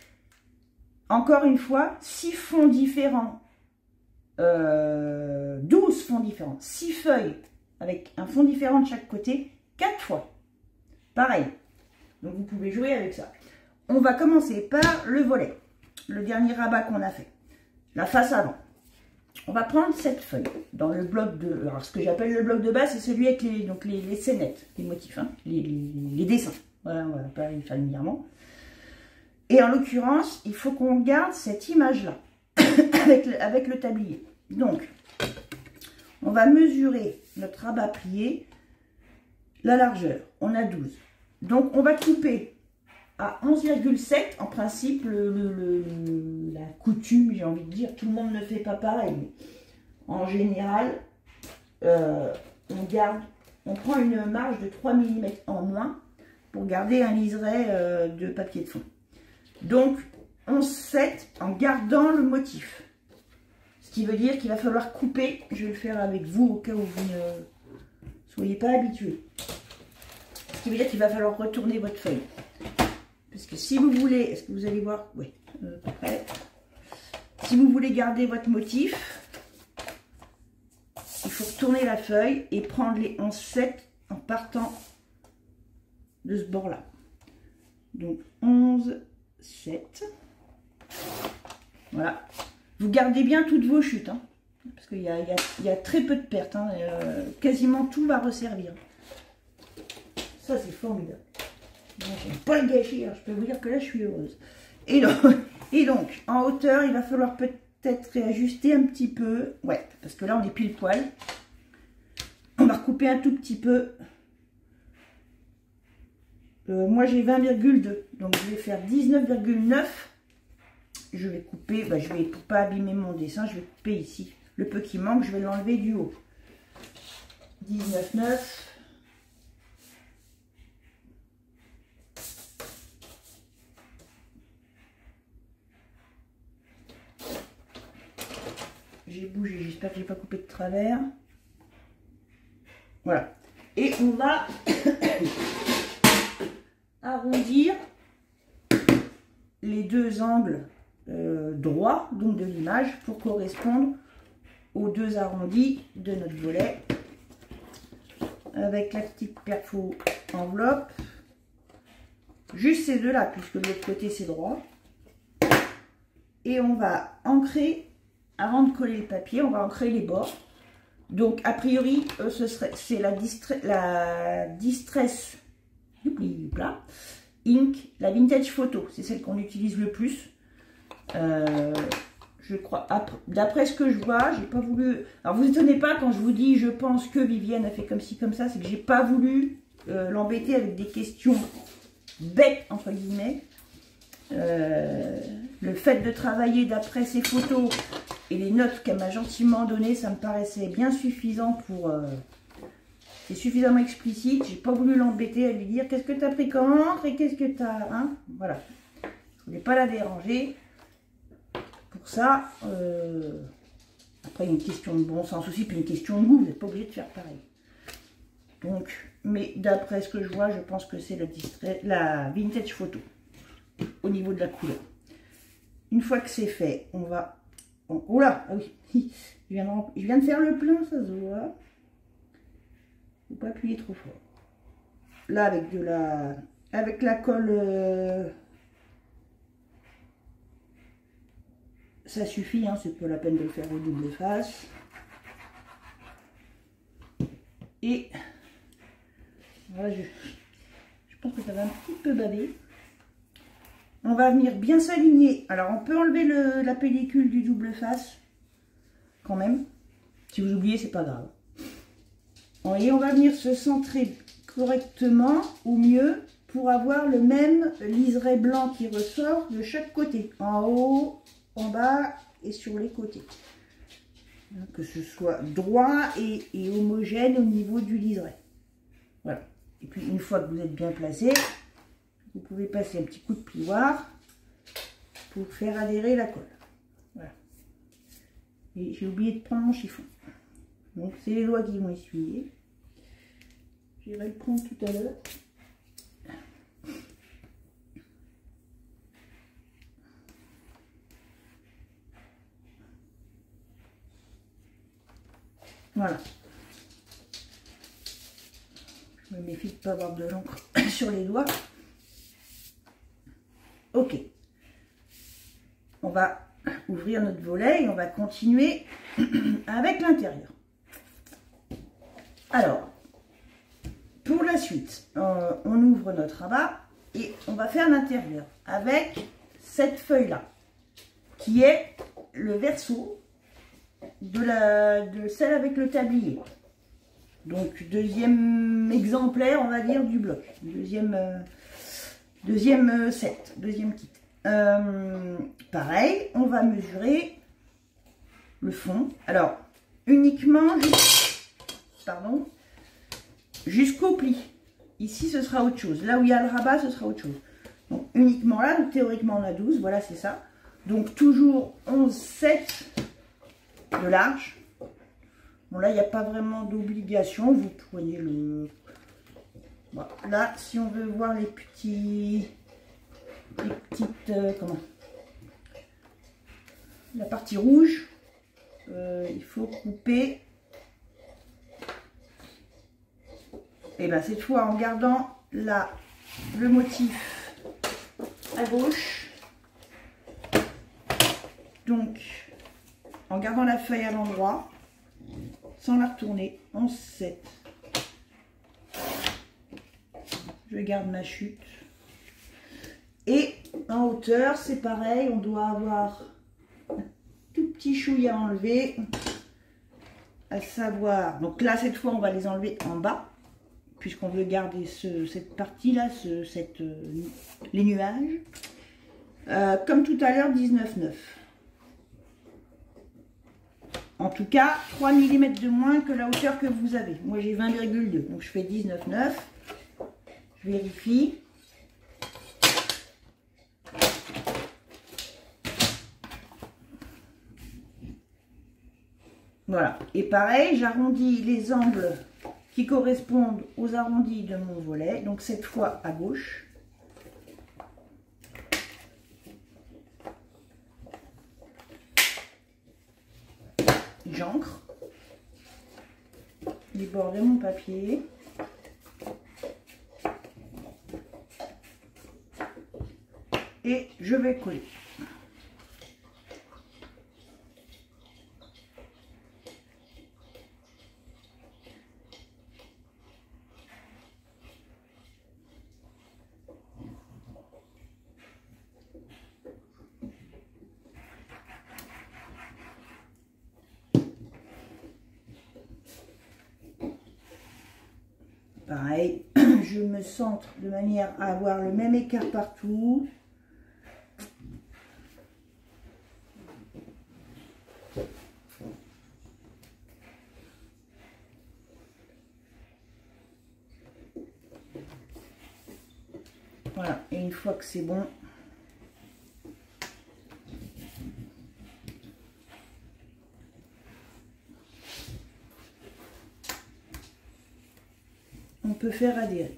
Encore une fois, 6 fonds différents, 12 fonds différents, 6 feuilles avec un fond différent de chaque côté, 4 fois. Pareil. Donc vous pouvez jouer avec ça. On va commencer par le volet, le dernier rabat qu'on a fait, la face avant. On va prendre cette feuille dans le bloc de... Alors ce que j'appelle le bloc de base, c'est celui avec les scénettes, les motifs, hein, les dessins. Voilà, on va parler familièrement. Et en l'occurrence, il faut qu'on garde cette image-là, avec le tablier. Donc, on va mesurer notre rabat plié, la largeur, on a 12. Donc on va couper à 11,7, en principe, la coutume, j'ai envie de dire, tout le monde ne fait pas pareil. En général, on prend une marge de 3 mm en moins pour garder un liseré de papier de fond. Donc, 11,7 en gardant le motif. Ce qui veut dire qu'il va falloir couper, je vais le faire avec vous au cas où vous ne soyez pas habitués. Ce qui veut dire qu'il va falloir retourner votre feuille. Parce que si vous voulez, est-ce que vous allez voir? Oui, à peu près. Si vous voulez garder votre motif, il faut retourner la feuille et prendre les 11,7 en partant de ce bord-là. Donc 11,7. Voilà. Vous gardez bien toutes vos chutes, hein, parce qu'il y a très peu de pertes. Hein, quasiment tout va resservir. Ça, c'est formidable. J'aime pas le gâcher, alors je peux vous dire que là je suis heureuse. Et donc en hauteur, il va falloir peut-être réajuster un petit peu. Ouais, parce que là on est pile poil. On va recouper un tout petit peu. Moi j'ai 20,2, donc je vais faire 19,9. Je vais couper, pour pas abîmer mon dessin, je vais couper ici. Le peu qui manque, je vais l'enlever du haut. 19,9. J'ai bougé, j'espère que j'ai pas coupé de travers. Voilà. Et on va arrondir les deux angles droits, donc de l'image, pour correspondre aux deux arrondis de notre volet. Avec la petite perfo enveloppe. Juste ces deux-là, puisque de l'autre côté c'est droit. Et on va ancrer. Avant de coller le papier, on va ancrer les bords. Donc, a priori, c'est la Distress Ink, la Vintage Photo. C'est celle qu'on utilise le plus. Je crois, d'après ce que je vois, j'ai pas voulu... Alors, vous étonnez pas quand je vous dis, je pense que Viviane a fait comme ci, comme ça. C'est que j'ai pas voulu l'embêter avec des questions bêtes, entre guillemets. Le fait de travailler d'après ses photos et les notes qu'elle m'a gentiment données, ça me paraissait bien suffisant C'est suffisamment explicite. J'ai pas voulu l'embêter à lui dire qu'est-ce que tu as pris comme encre et qu'est-ce que tu as... Hein, voilà. Je voulais pas la déranger. Pour ça, après, il y a une question de bon sens aussi, puis une question de goût. Vous n'êtes pas obligé de faire pareil. Donc, mais d'après ce que je vois, je pense que c'est la vintage photo au niveau de la couleur. Une fois que c'est fait, on va... Oh là, ah oui, je viens de faire le plein, ça se voit. Faut pas appuyer trop fort. Là, avec la colle, ça suffit, hein, c'est pas la peine de le faire au double face. Et voilà, je pense que ça va un petit peu baver. On va venir bien s'aligner. Alors, on peut enlever la pellicule du double face, quand même. Si vous oubliez, c'est pas grave. Et on va venir se centrer correctement, au mieux, pour avoir le même liseré blanc qui ressort de chaque côté. En haut, en bas et sur les côtés. Que ce soit droit et homogène au niveau du liseré. Voilà. Et puis, une fois que vous êtes bien placé, vous pouvez passer un petit coup de plioir pour faire adhérer la colle. Voilà. Et j'ai oublié de prendre mon chiffon. Donc, c'est les doigts qui vont essuyer. J'irai le prendre tout à l'heure. Voilà. Je me méfie de ne pas avoir de l'encre sur les doigts. Ok. On va ouvrir notre volet et on va continuer avec l'intérieur. Alors, pour la suite, on ouvre notre rabat et on va faire l'intérieur avec cette feuille-là, qui est le verso de celle avec le tablier. Donc, deuxième exemplaire, on va dire, du bloc. Deuxième set, deuxième kit. Pareil, on va mesurer le fond. Alors, uniquement jusqu'au pli. Ici, ce sera autre chose. Là où il y a le rabat, ce sera autre chose. Donc, uniquement là, donc théoriquement, on a 12. Voilà, c'est ça. Donc, toujours 11,7 de large. Bon, là, il n'y a pas vraiment d'obligation. Vous prenez le... Voilà. Là, si on veut voir les petites... comment? La partie rouge, il faut couper. Et bien, cette fois, en gardant là, le motif à gauche. Donc, en gardant la feuille à l'endroit, sans la retourner, 11,7. Je garde ma chute. Et en hauteur, c'est pareil, on doit avoir un tout petit chouille à enlever. À savoir, donc là, cette fois, on va les enlever en bas, puisqu'on veut garder cette partie-là, les nuages. Comme tout à l'heure, 19,9. En tout cas, 3 mm de moins que la hauteur que vous avez. Moi, j'ai 20,2, donc je fais 19,9. Je vérifie. Voilà. Et pareil, j'arrondis les angles qui correspondent aux arrondis de mon volet. Donc, cette fois à gauche. J'ancre les bords de mon papier. Et je vais coller. Pareil, je me centre de manière à avoir le même écart partout. fois que c'est bon, on peut faire adhérer.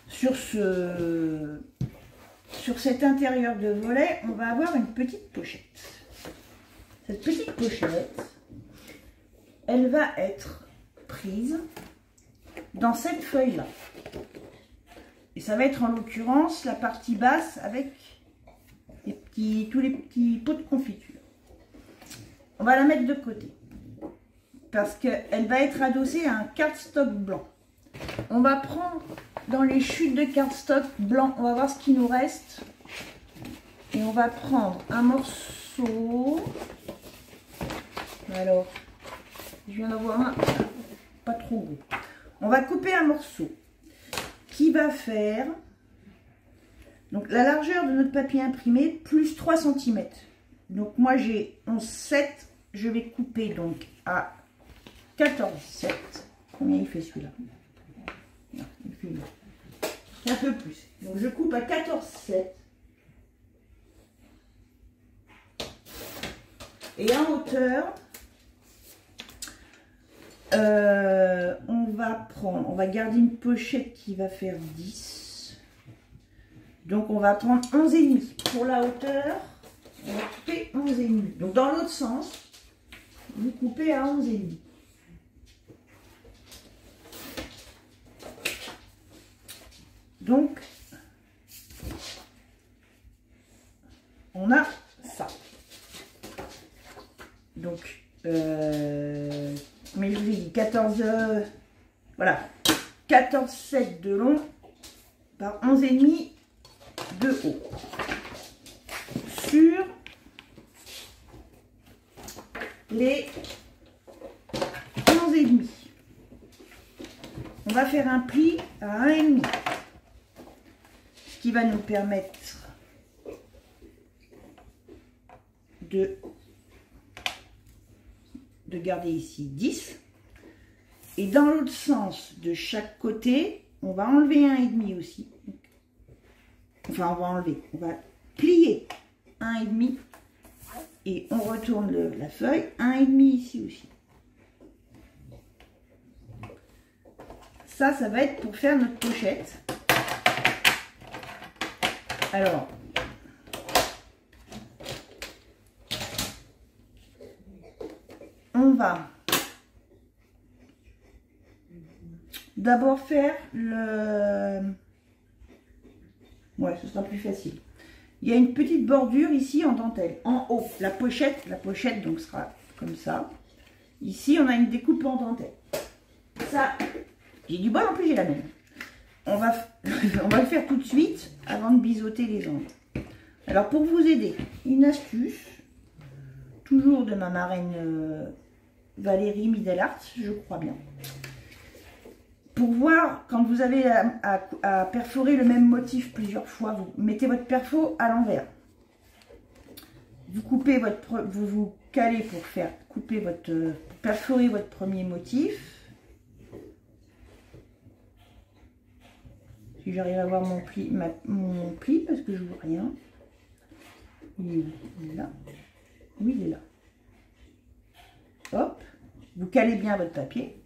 Sur cet intérieur de volet, on va avoir une petite pochette. Cette petite pochette, elle va être prise dans cette feuille-là. Et ça va être en l'occurrence la partie basse avec tous les petits pots de confiture. On va la mettre de côté parce qu'elle va être adossée à un cardstock blanc. On va prendre dans les chutes de cardstock blanc, on va voir ce qui nous reste. Et on va prendre un morceau. Alors, je viens d'avoir un pas trop gros. On va couper un morceau qui va faire donc la largeur de notre papier imprimé plus 3 cm. Donc moi j'ai 11,7. Je vais couper donc à 14,7. Combien il fait celui-là? Non, il fait un peu plus. Donc je coupe à 14,7. Et en hauteur, on va garder une pochette qui va faire 10. Donc on va prendre 11,5. Pour la hauteur, on va couper 11,5. Donc dans l'autre sens, vous coupez à 11,5. Donc, on a ça. Donc, mais je vous ai dit 14, voilà, 14,7 de long par 11,5 de haut. Sur les 11,5. On va faire un pli à 1,5. Qui va nous permettre de garder ici 10. Et dans l'autre sens, de chaque côté, on va enlever 1,5 aussi. Enfin, on va enlever, on va plier 1,5 et on retourne la feuille, 1,5 ici aussi. Ça va être pour faire notre pochette. Alors, on va d'abord faire le... Ouais, ce sera plus facile. Il y a une petite bordure ici en dentelle, en haut. La pochette donc sera comme ça. Ici, on a une découpe en dentelle. Ça, j'ai du bol, en plus j'ai la même. On va le faire tout de suite avant de biseauter les angles. Alors pour vous aider, une astuce, toujours de ma marraine Valérie Midelart, je crois bien. Pour voir, quand vous avez à perforer le même motif plusieurs fois, vous mettez votre perfo à l'envers. Vous coupez vous calez pour faire perforer votre premier motif. Si j'arrive à voir mon pli, parce que je vois rien. Il est là. Oui, il est là. Hop. Vous calez bien votre papier.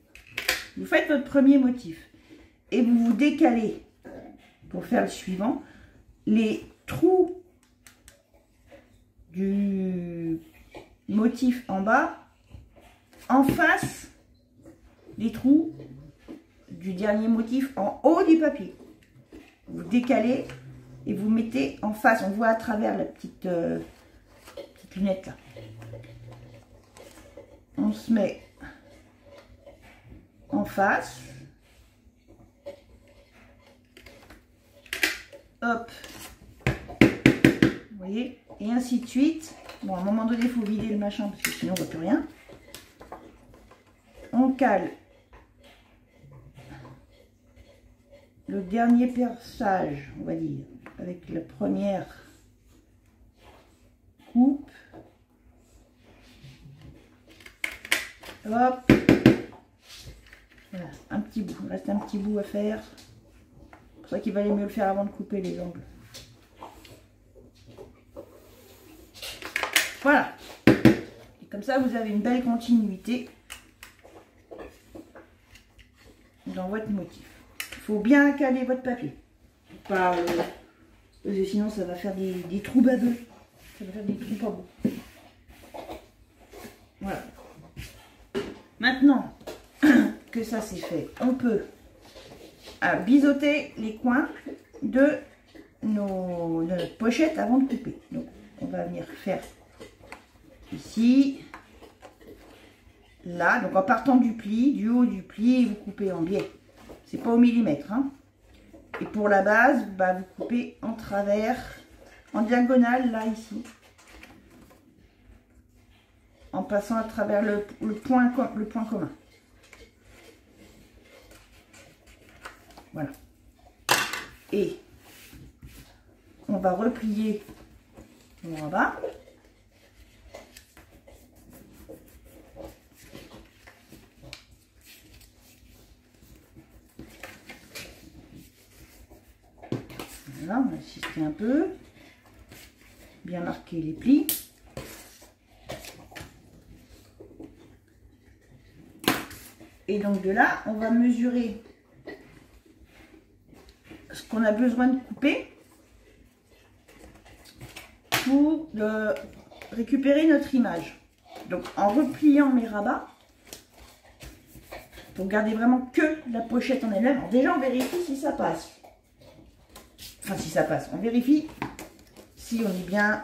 Vous faites votre premier motif. Et vous vous décalez pour faire le suivant. Les trous du motif en bas, en face des trous du dernier motif en haut du papier. Vous décalez et vous mettez en face. On voit à travers la petite lunette là. On se met en face. Hop. Vous voyez? Et ainsi de suite. Bon, à un moment donné, il faut vider le machin parce que sinon on ne voit plus rien. On cale le dernier perçage, on va dire, avec la première coupe. Hop. Voilà, un petit bout. Il reste un petit bout à faire. pour ça qu'il valait mieux le faire avant de couper les angles. Voilà. Et comme ça, vous avez une belle continuité dans votre motif. Il faut bien caler votre papier. Pas, parce que sinon, ça va faire des trous babeux. Ça va faire des trous pas beaux. Voilà. Maintenant que ça c'est fait, on peut biseauter les coins de notre pochette avant de couper. Donc, on va venir faire ici, là. Donc, en partant du pli, du haut du pli, vous coupez en biais. C'est pas au millimètre. Hein. Et pour la base, bah, vous coupez en travers, en diagonale, là, ici. En passant à travers le point commun. Voilà. Et on va replier en bas. Voilà, on va assister un peu. Bien marquer les plis. Et donc de là, on va mesurer ce qu'on a besoin de couper pour récupérer notre image. Donc en repliant mes rabats, pour garder vraiment que la pochette en elle-même. Déjà on vérifie si ça passe. Enfin si ça passe, on vérifie si on est bien.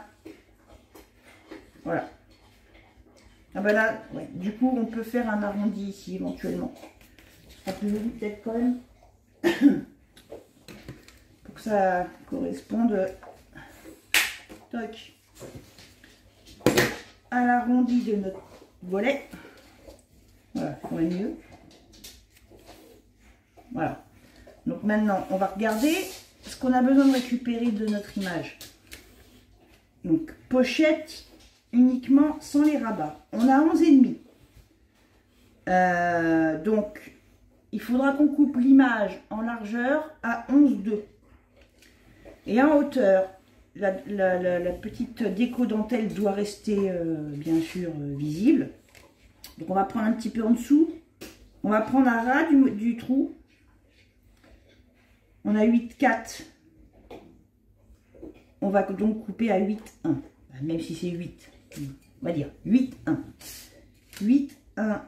Voilà. Ah ben là, ouais, du coup, on peut faire un arrondi ici éventuellement. Ce sera plus joli peut-être quand même. Pour que ça corresponde toc, à l'arrondi de notre volet. Voilà, on est mieux. Voilà. Donc maintenant, on va regarder ce qu'on a besoin de récupérer de notre image. Donc, pochette uniquement sans les rabats. On a 11,5. Donc, il faudra qu'on coupe l'image en largeur à 11,2. Et en hauteur, la petite déco dentelle doit rester bien sûr visible. Donc, on va prendre un petit peu en dessous. On va prendre un ras du trou. On a 8,4. On va donc couper à 8,1. Même si c'est 8. On va dire 8,1. 8,1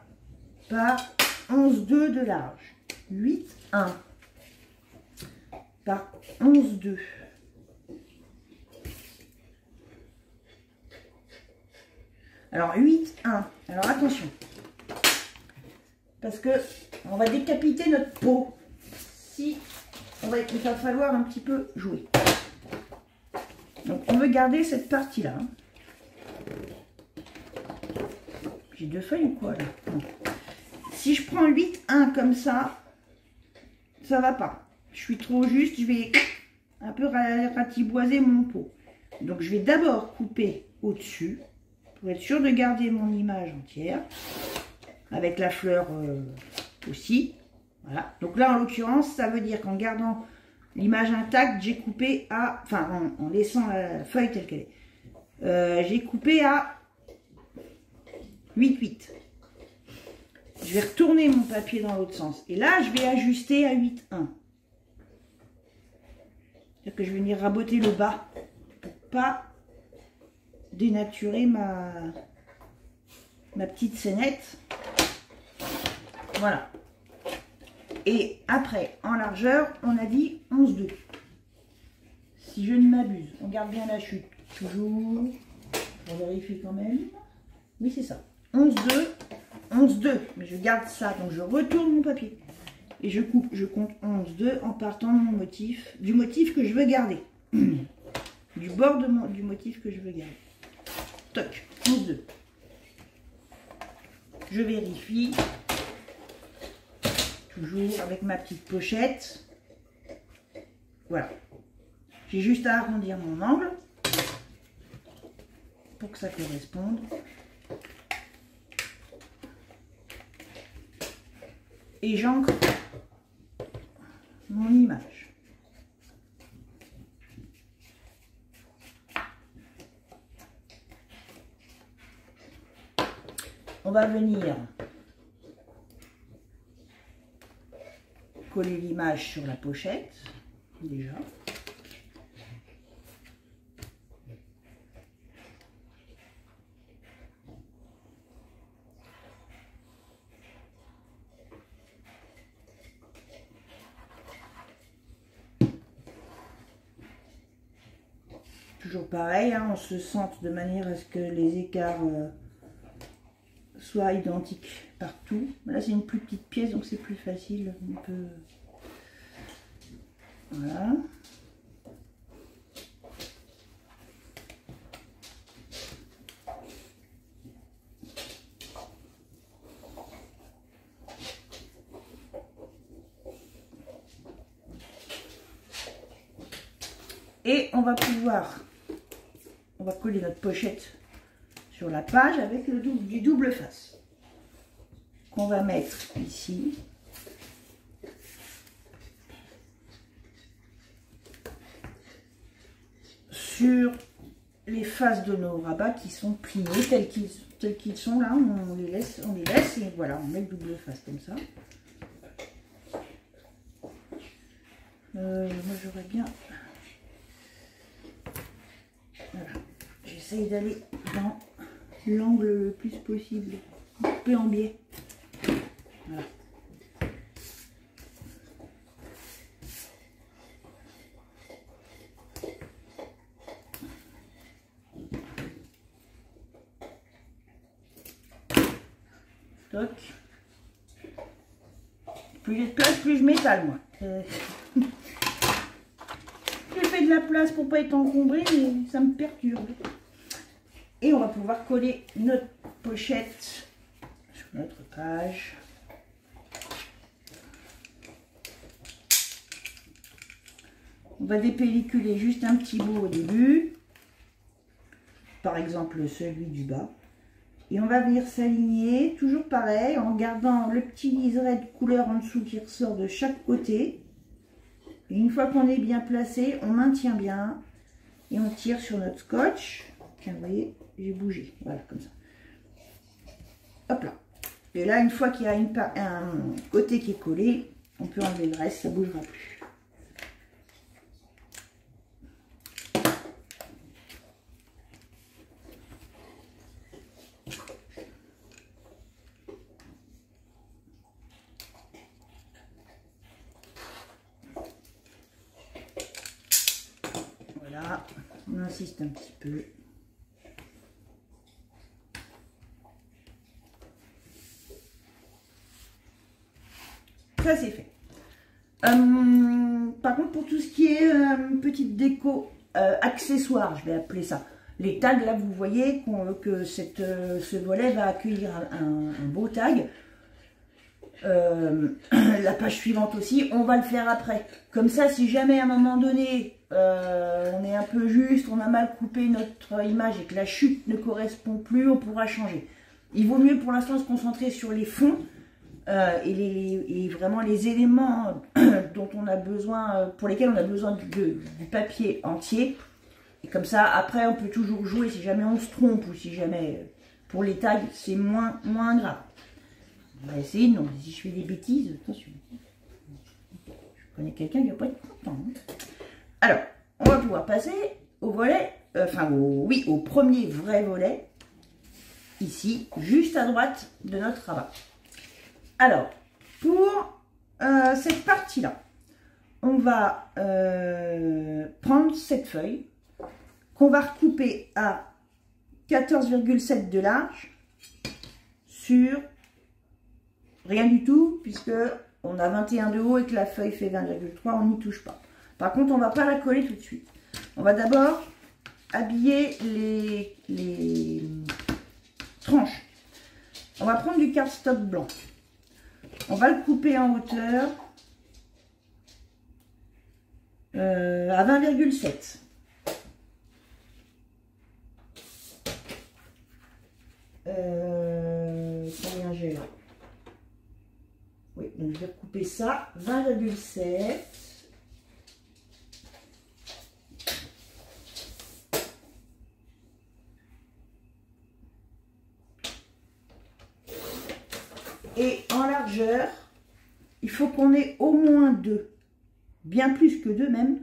par 11,2 de large. 8,1 par 11,2. Alors 8,1. Alors attention. Parce que on va décapiter notre peau. Si il va falloir un petit peu jouer. Donc on veut garder cette partie-là. J'ai deux feuilles ou quoi là? Non. Si je prends 8,1 comme ça va pas. Je suis trop juste, je vais un peu ratiboiser mon pot. Donc je vais d'abord couper au-dessus pour être sûr de garder mon image entière. Avec la fleur aussi. Voilà. Donc là en l'occurrence, ça veut dire qu'en gardant l'image intacte, j'ai coupé à... Enfin, en laissant la feuille telle qu'elle est. J'ai coupé à 8,8. Je vais retourner mon papier dans l'autre sens. Et là, je vais ajuster à 8,1. C'est-à-dire que je vais venir raboter le bas pour pas dénaturer ma petite scénette. Voilà. Et après, en largeur, on a dit 11,2. Si je ne m'abuse, on garde bien la chute. Toujours. On vérifie quand même. Oui, c'est ça. 11,2. 11,2. Mais je garde ça. Donc, je retourne mon papier. Et je coupe. Je compte 11,2 en partant de mon motif. Du motif que je veux garder. Du bord du motif que je veux garder. Toc. 11,2. Je vérifie. Toujours avec ma petite pochette. Voilà. J'ai juste à arrondir mon angle pour que ça corresponde. Et j'ancre mon image. on va venir coller l'image sur la pochette, déjà. Toujours pareil, hein, on se centre de manière à ce que les écarts soient identiques partout. Là, c'est une plus petite pièce, donc c'est plus facile. On peut... Voilà. Et on va coller notre pochette sur la page avec du double face qu'on va mettre ici. Sur les faces de nos rabats qui sont pliés tels qu'ils sont là, on les laisse et voilà, on met le double face comme ça. Moi j'aurais bien... Voilà. J'essaye d'aller dans l'angle le plus possible, un peu en biais. Voilà. Toc. Plus j'ai de place, plus je m'étale moi. J'ai fait de la place pour pas être encombré, mais ça me perturbe. Et on va pouvoir coller notre pochette sur notre page. On va dépelliculer juste un petit bout au début, par exemple celui du bas. Et on va venir s'aligner, toujours pareil, en gardant le petit liseré de couleur en dessous qui ressort de chaque côté. Et une fois qu'on est bien placé, on maintient bien et on tire sur notre scotch. Tiens, vous voyez, j'ai bougé, voilà, comme ça. Hop là. Et là, une fois qu'il y a un côté qui est collé, on peut enlever le reste, ça ne bougera plus. Voilà, on insiste un petit peu. Ça c'est fait. Par contre, pour tout ce qui est petite déco, accessoires, je vais appeler ça. Les tags, là, vous voyez que ce volet va accueillir un beau tag. La page suivante aussi, on va le faire après. Comme ça, si jamais à un moment donné, on est un peu juste, on a mal coupé notre image et que la chute ne correspond plus, on pourra changer. Il vaut mieux pour l'instant se concentrer sur les fonds et vraiment les éléments dont on a besoin, pour lesquels on a besoin du papier entier. Et comme ça, après, on peut toujours jouer si jamais on se trompe ou si jamais, pour les tags, c'est moins grave. On va essayer, non, si je fais des bêtises, attention. Je connais quelqu'un qui va pas être content. Hein. Alors, on va pouvoir passer au volet, au premier vrai volet, ici, juste à droite de notre rabat. Alors, pour cette partie-là, on va prendre cette feuille qu'on va recouper à 14,7 de large sur rien du tout, puisque on a 21 de haut et que la feuille fait 20,3, on n'y touche pas. Par contre, on ne va pas la coller tout de suite. On va d'abord habiller les tranches. On va prendre du cardstock blanc. On va le couper en hauteur à 20,7. Combien j'ai là? Oui, donc je vais couper ça, 20,7. Et en largeur, il faut qu'on ait au moins 2. Bien plus que 2 même,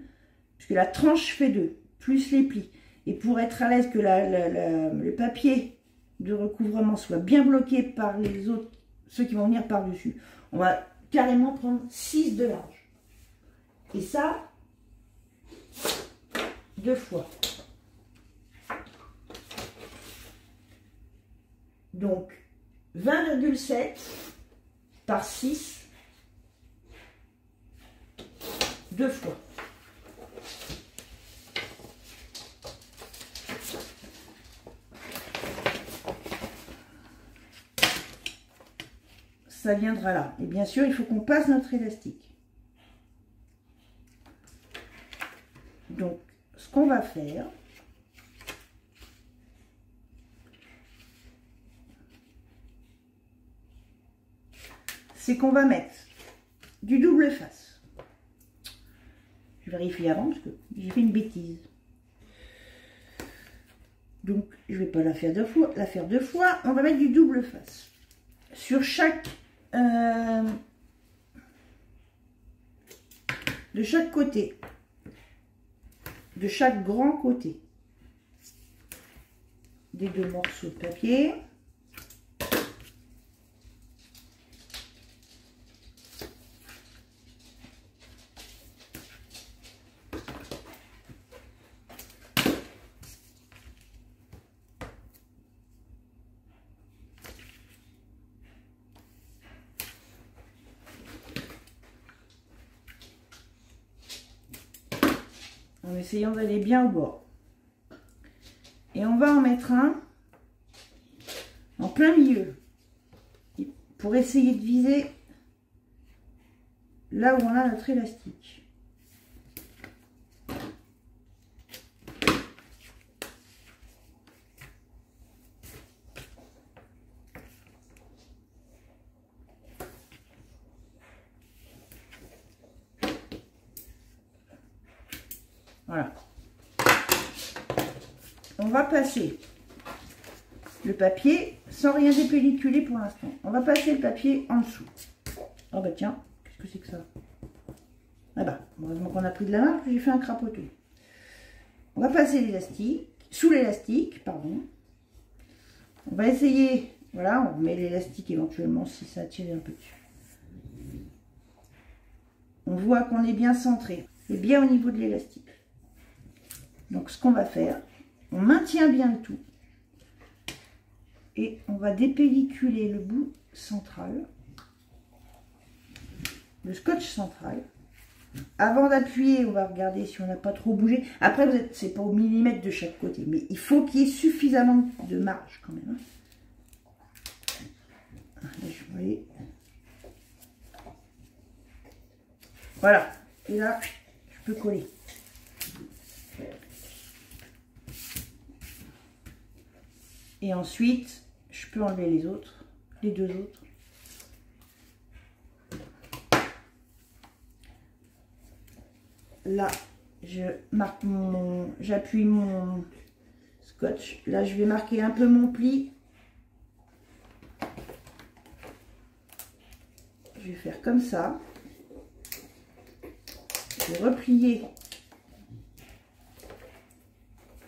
puisque la tranche fait 2, plus les plis. Et pour être à l'aise que le papier de recouvrement soit bien bloqué par les autres, ceux qui vont venir par-dessus, on va carrément prendre 6 de large. Et ça, 2 fois. Donc, 20,7 par 6, 2 fois. Ça viendra là. Et bien sûr, il faut qu'on passe notre élastique. Donc, ce qu'on va faire, c'est qu'on va mettre du double face. Je vérifie avant parce que j'ai fait une bêtise. Donc, je ne vais pas la faire deux fois. On va mettre du double face. Sur chaque... de chaque côté. De chaque grand côté. Des 2 morceaux de papier. En essayant d'aller bien au bord. Et on va en mettre un en plein milieu. Pour essayer de viser là où on a notre élastique. Voilà. On va passer le papier sans rien dépelliculer pour l'instant. On va passer le papier en dessous. Oh bah tiens, qu'est-ce que c'est que ça? Ah bah, heureusement qu'on a pris de la main, j'ai fait un crapoteau. On va passer l'élastique, sous l'élastique, pardon. On va essayer, voilà, on met l'élastique éventuellement si ça tire un peu dessus. On voit qu'on est bien centré, et bien au niveau de l'élastique. Donc ce qu'on va faire, on maintient bien le tout. Et on va dépelliculer le bout central, le scotch central. Avant d'appuyer, on va regarder si on n'a pas trop bougé. Après, c'est pas au millimètre de chaque côté, mais il faut qu'il y ait suffisamment de marge quand même. Là, je vais... Voilà. Et là, je peux coller. Et ensuite, je peux enlever les autres, les 2 autres. Là, je marque j'appuie mon scotch. Là, je vais marquer un peu mon pli. Je vais faire comme ça. Je vais replier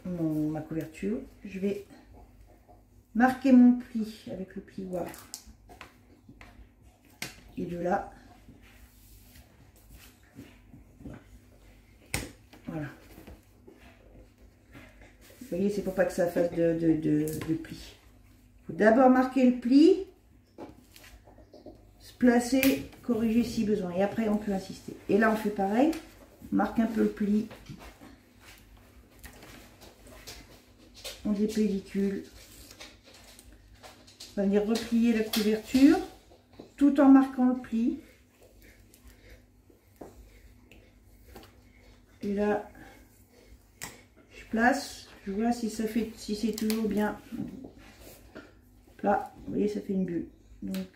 ma couverture. Je vais marquer mon pli avec le plioir. Et de là. Voilà. Vous voyez, c'est pour pas que ça fasse de pli. Il faut d'abord marquer le pli, se placer, corriger si besoin. Et après, on peut insister. Et là, on fait pareil. On marque un peu le pli. On dépellicule. On va venir replier la couverture tout en marquant le pli. Et là, je place, je vois si ça fait, si c'est toujours bien. Là, vous voyez, ça fait une bulle. Donc,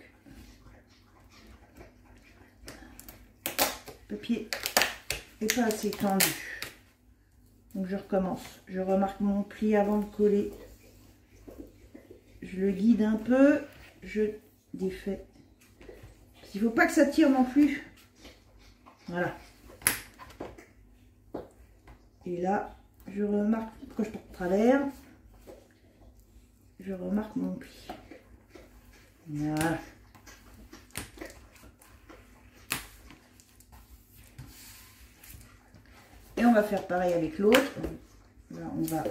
le papier n'est pas assez tendu. Donc, je recommence. Je remarque mon pli avant de coller. Je le guide un peu. Je défais qu'il ne faut pas que ça tire non plus. Voilà. Et là, je remarque, quand je porte de travers, je remarque mon pli. Voilà. Et on va faire pareil avec l'autre. Là, on va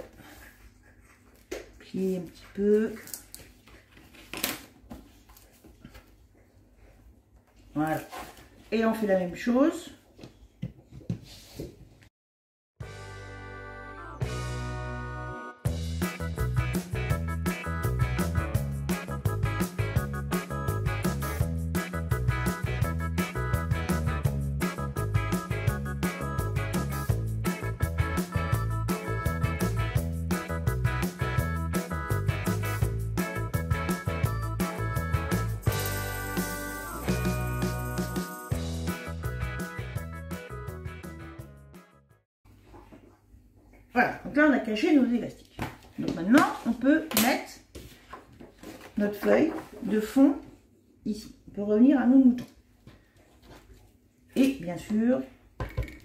plier un petit peu. Voilà. Et on fait la même chose. Voilà, donc là on a caché nos élastiques. Donc maintenant on peut mettre notre feuille de fond ici. On peut revenir à nos moutons. Et bien sûr,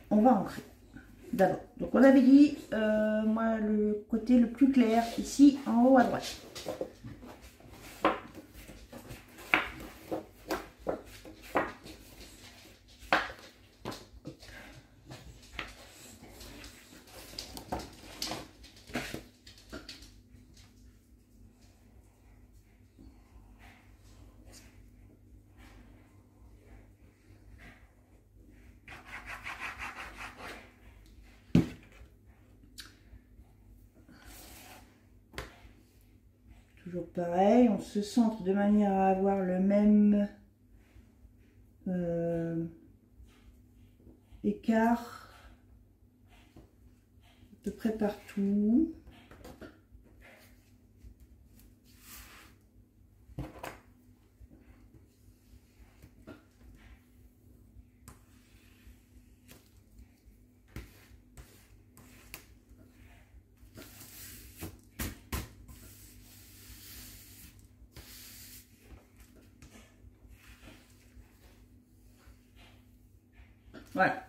on va ancrer d'abord. Donc on avait dit, moi le côté le plus clair ici en haut à droite. Toujours pareil, on se centre de manière à avoir le même écart à peu près partout. Voilà.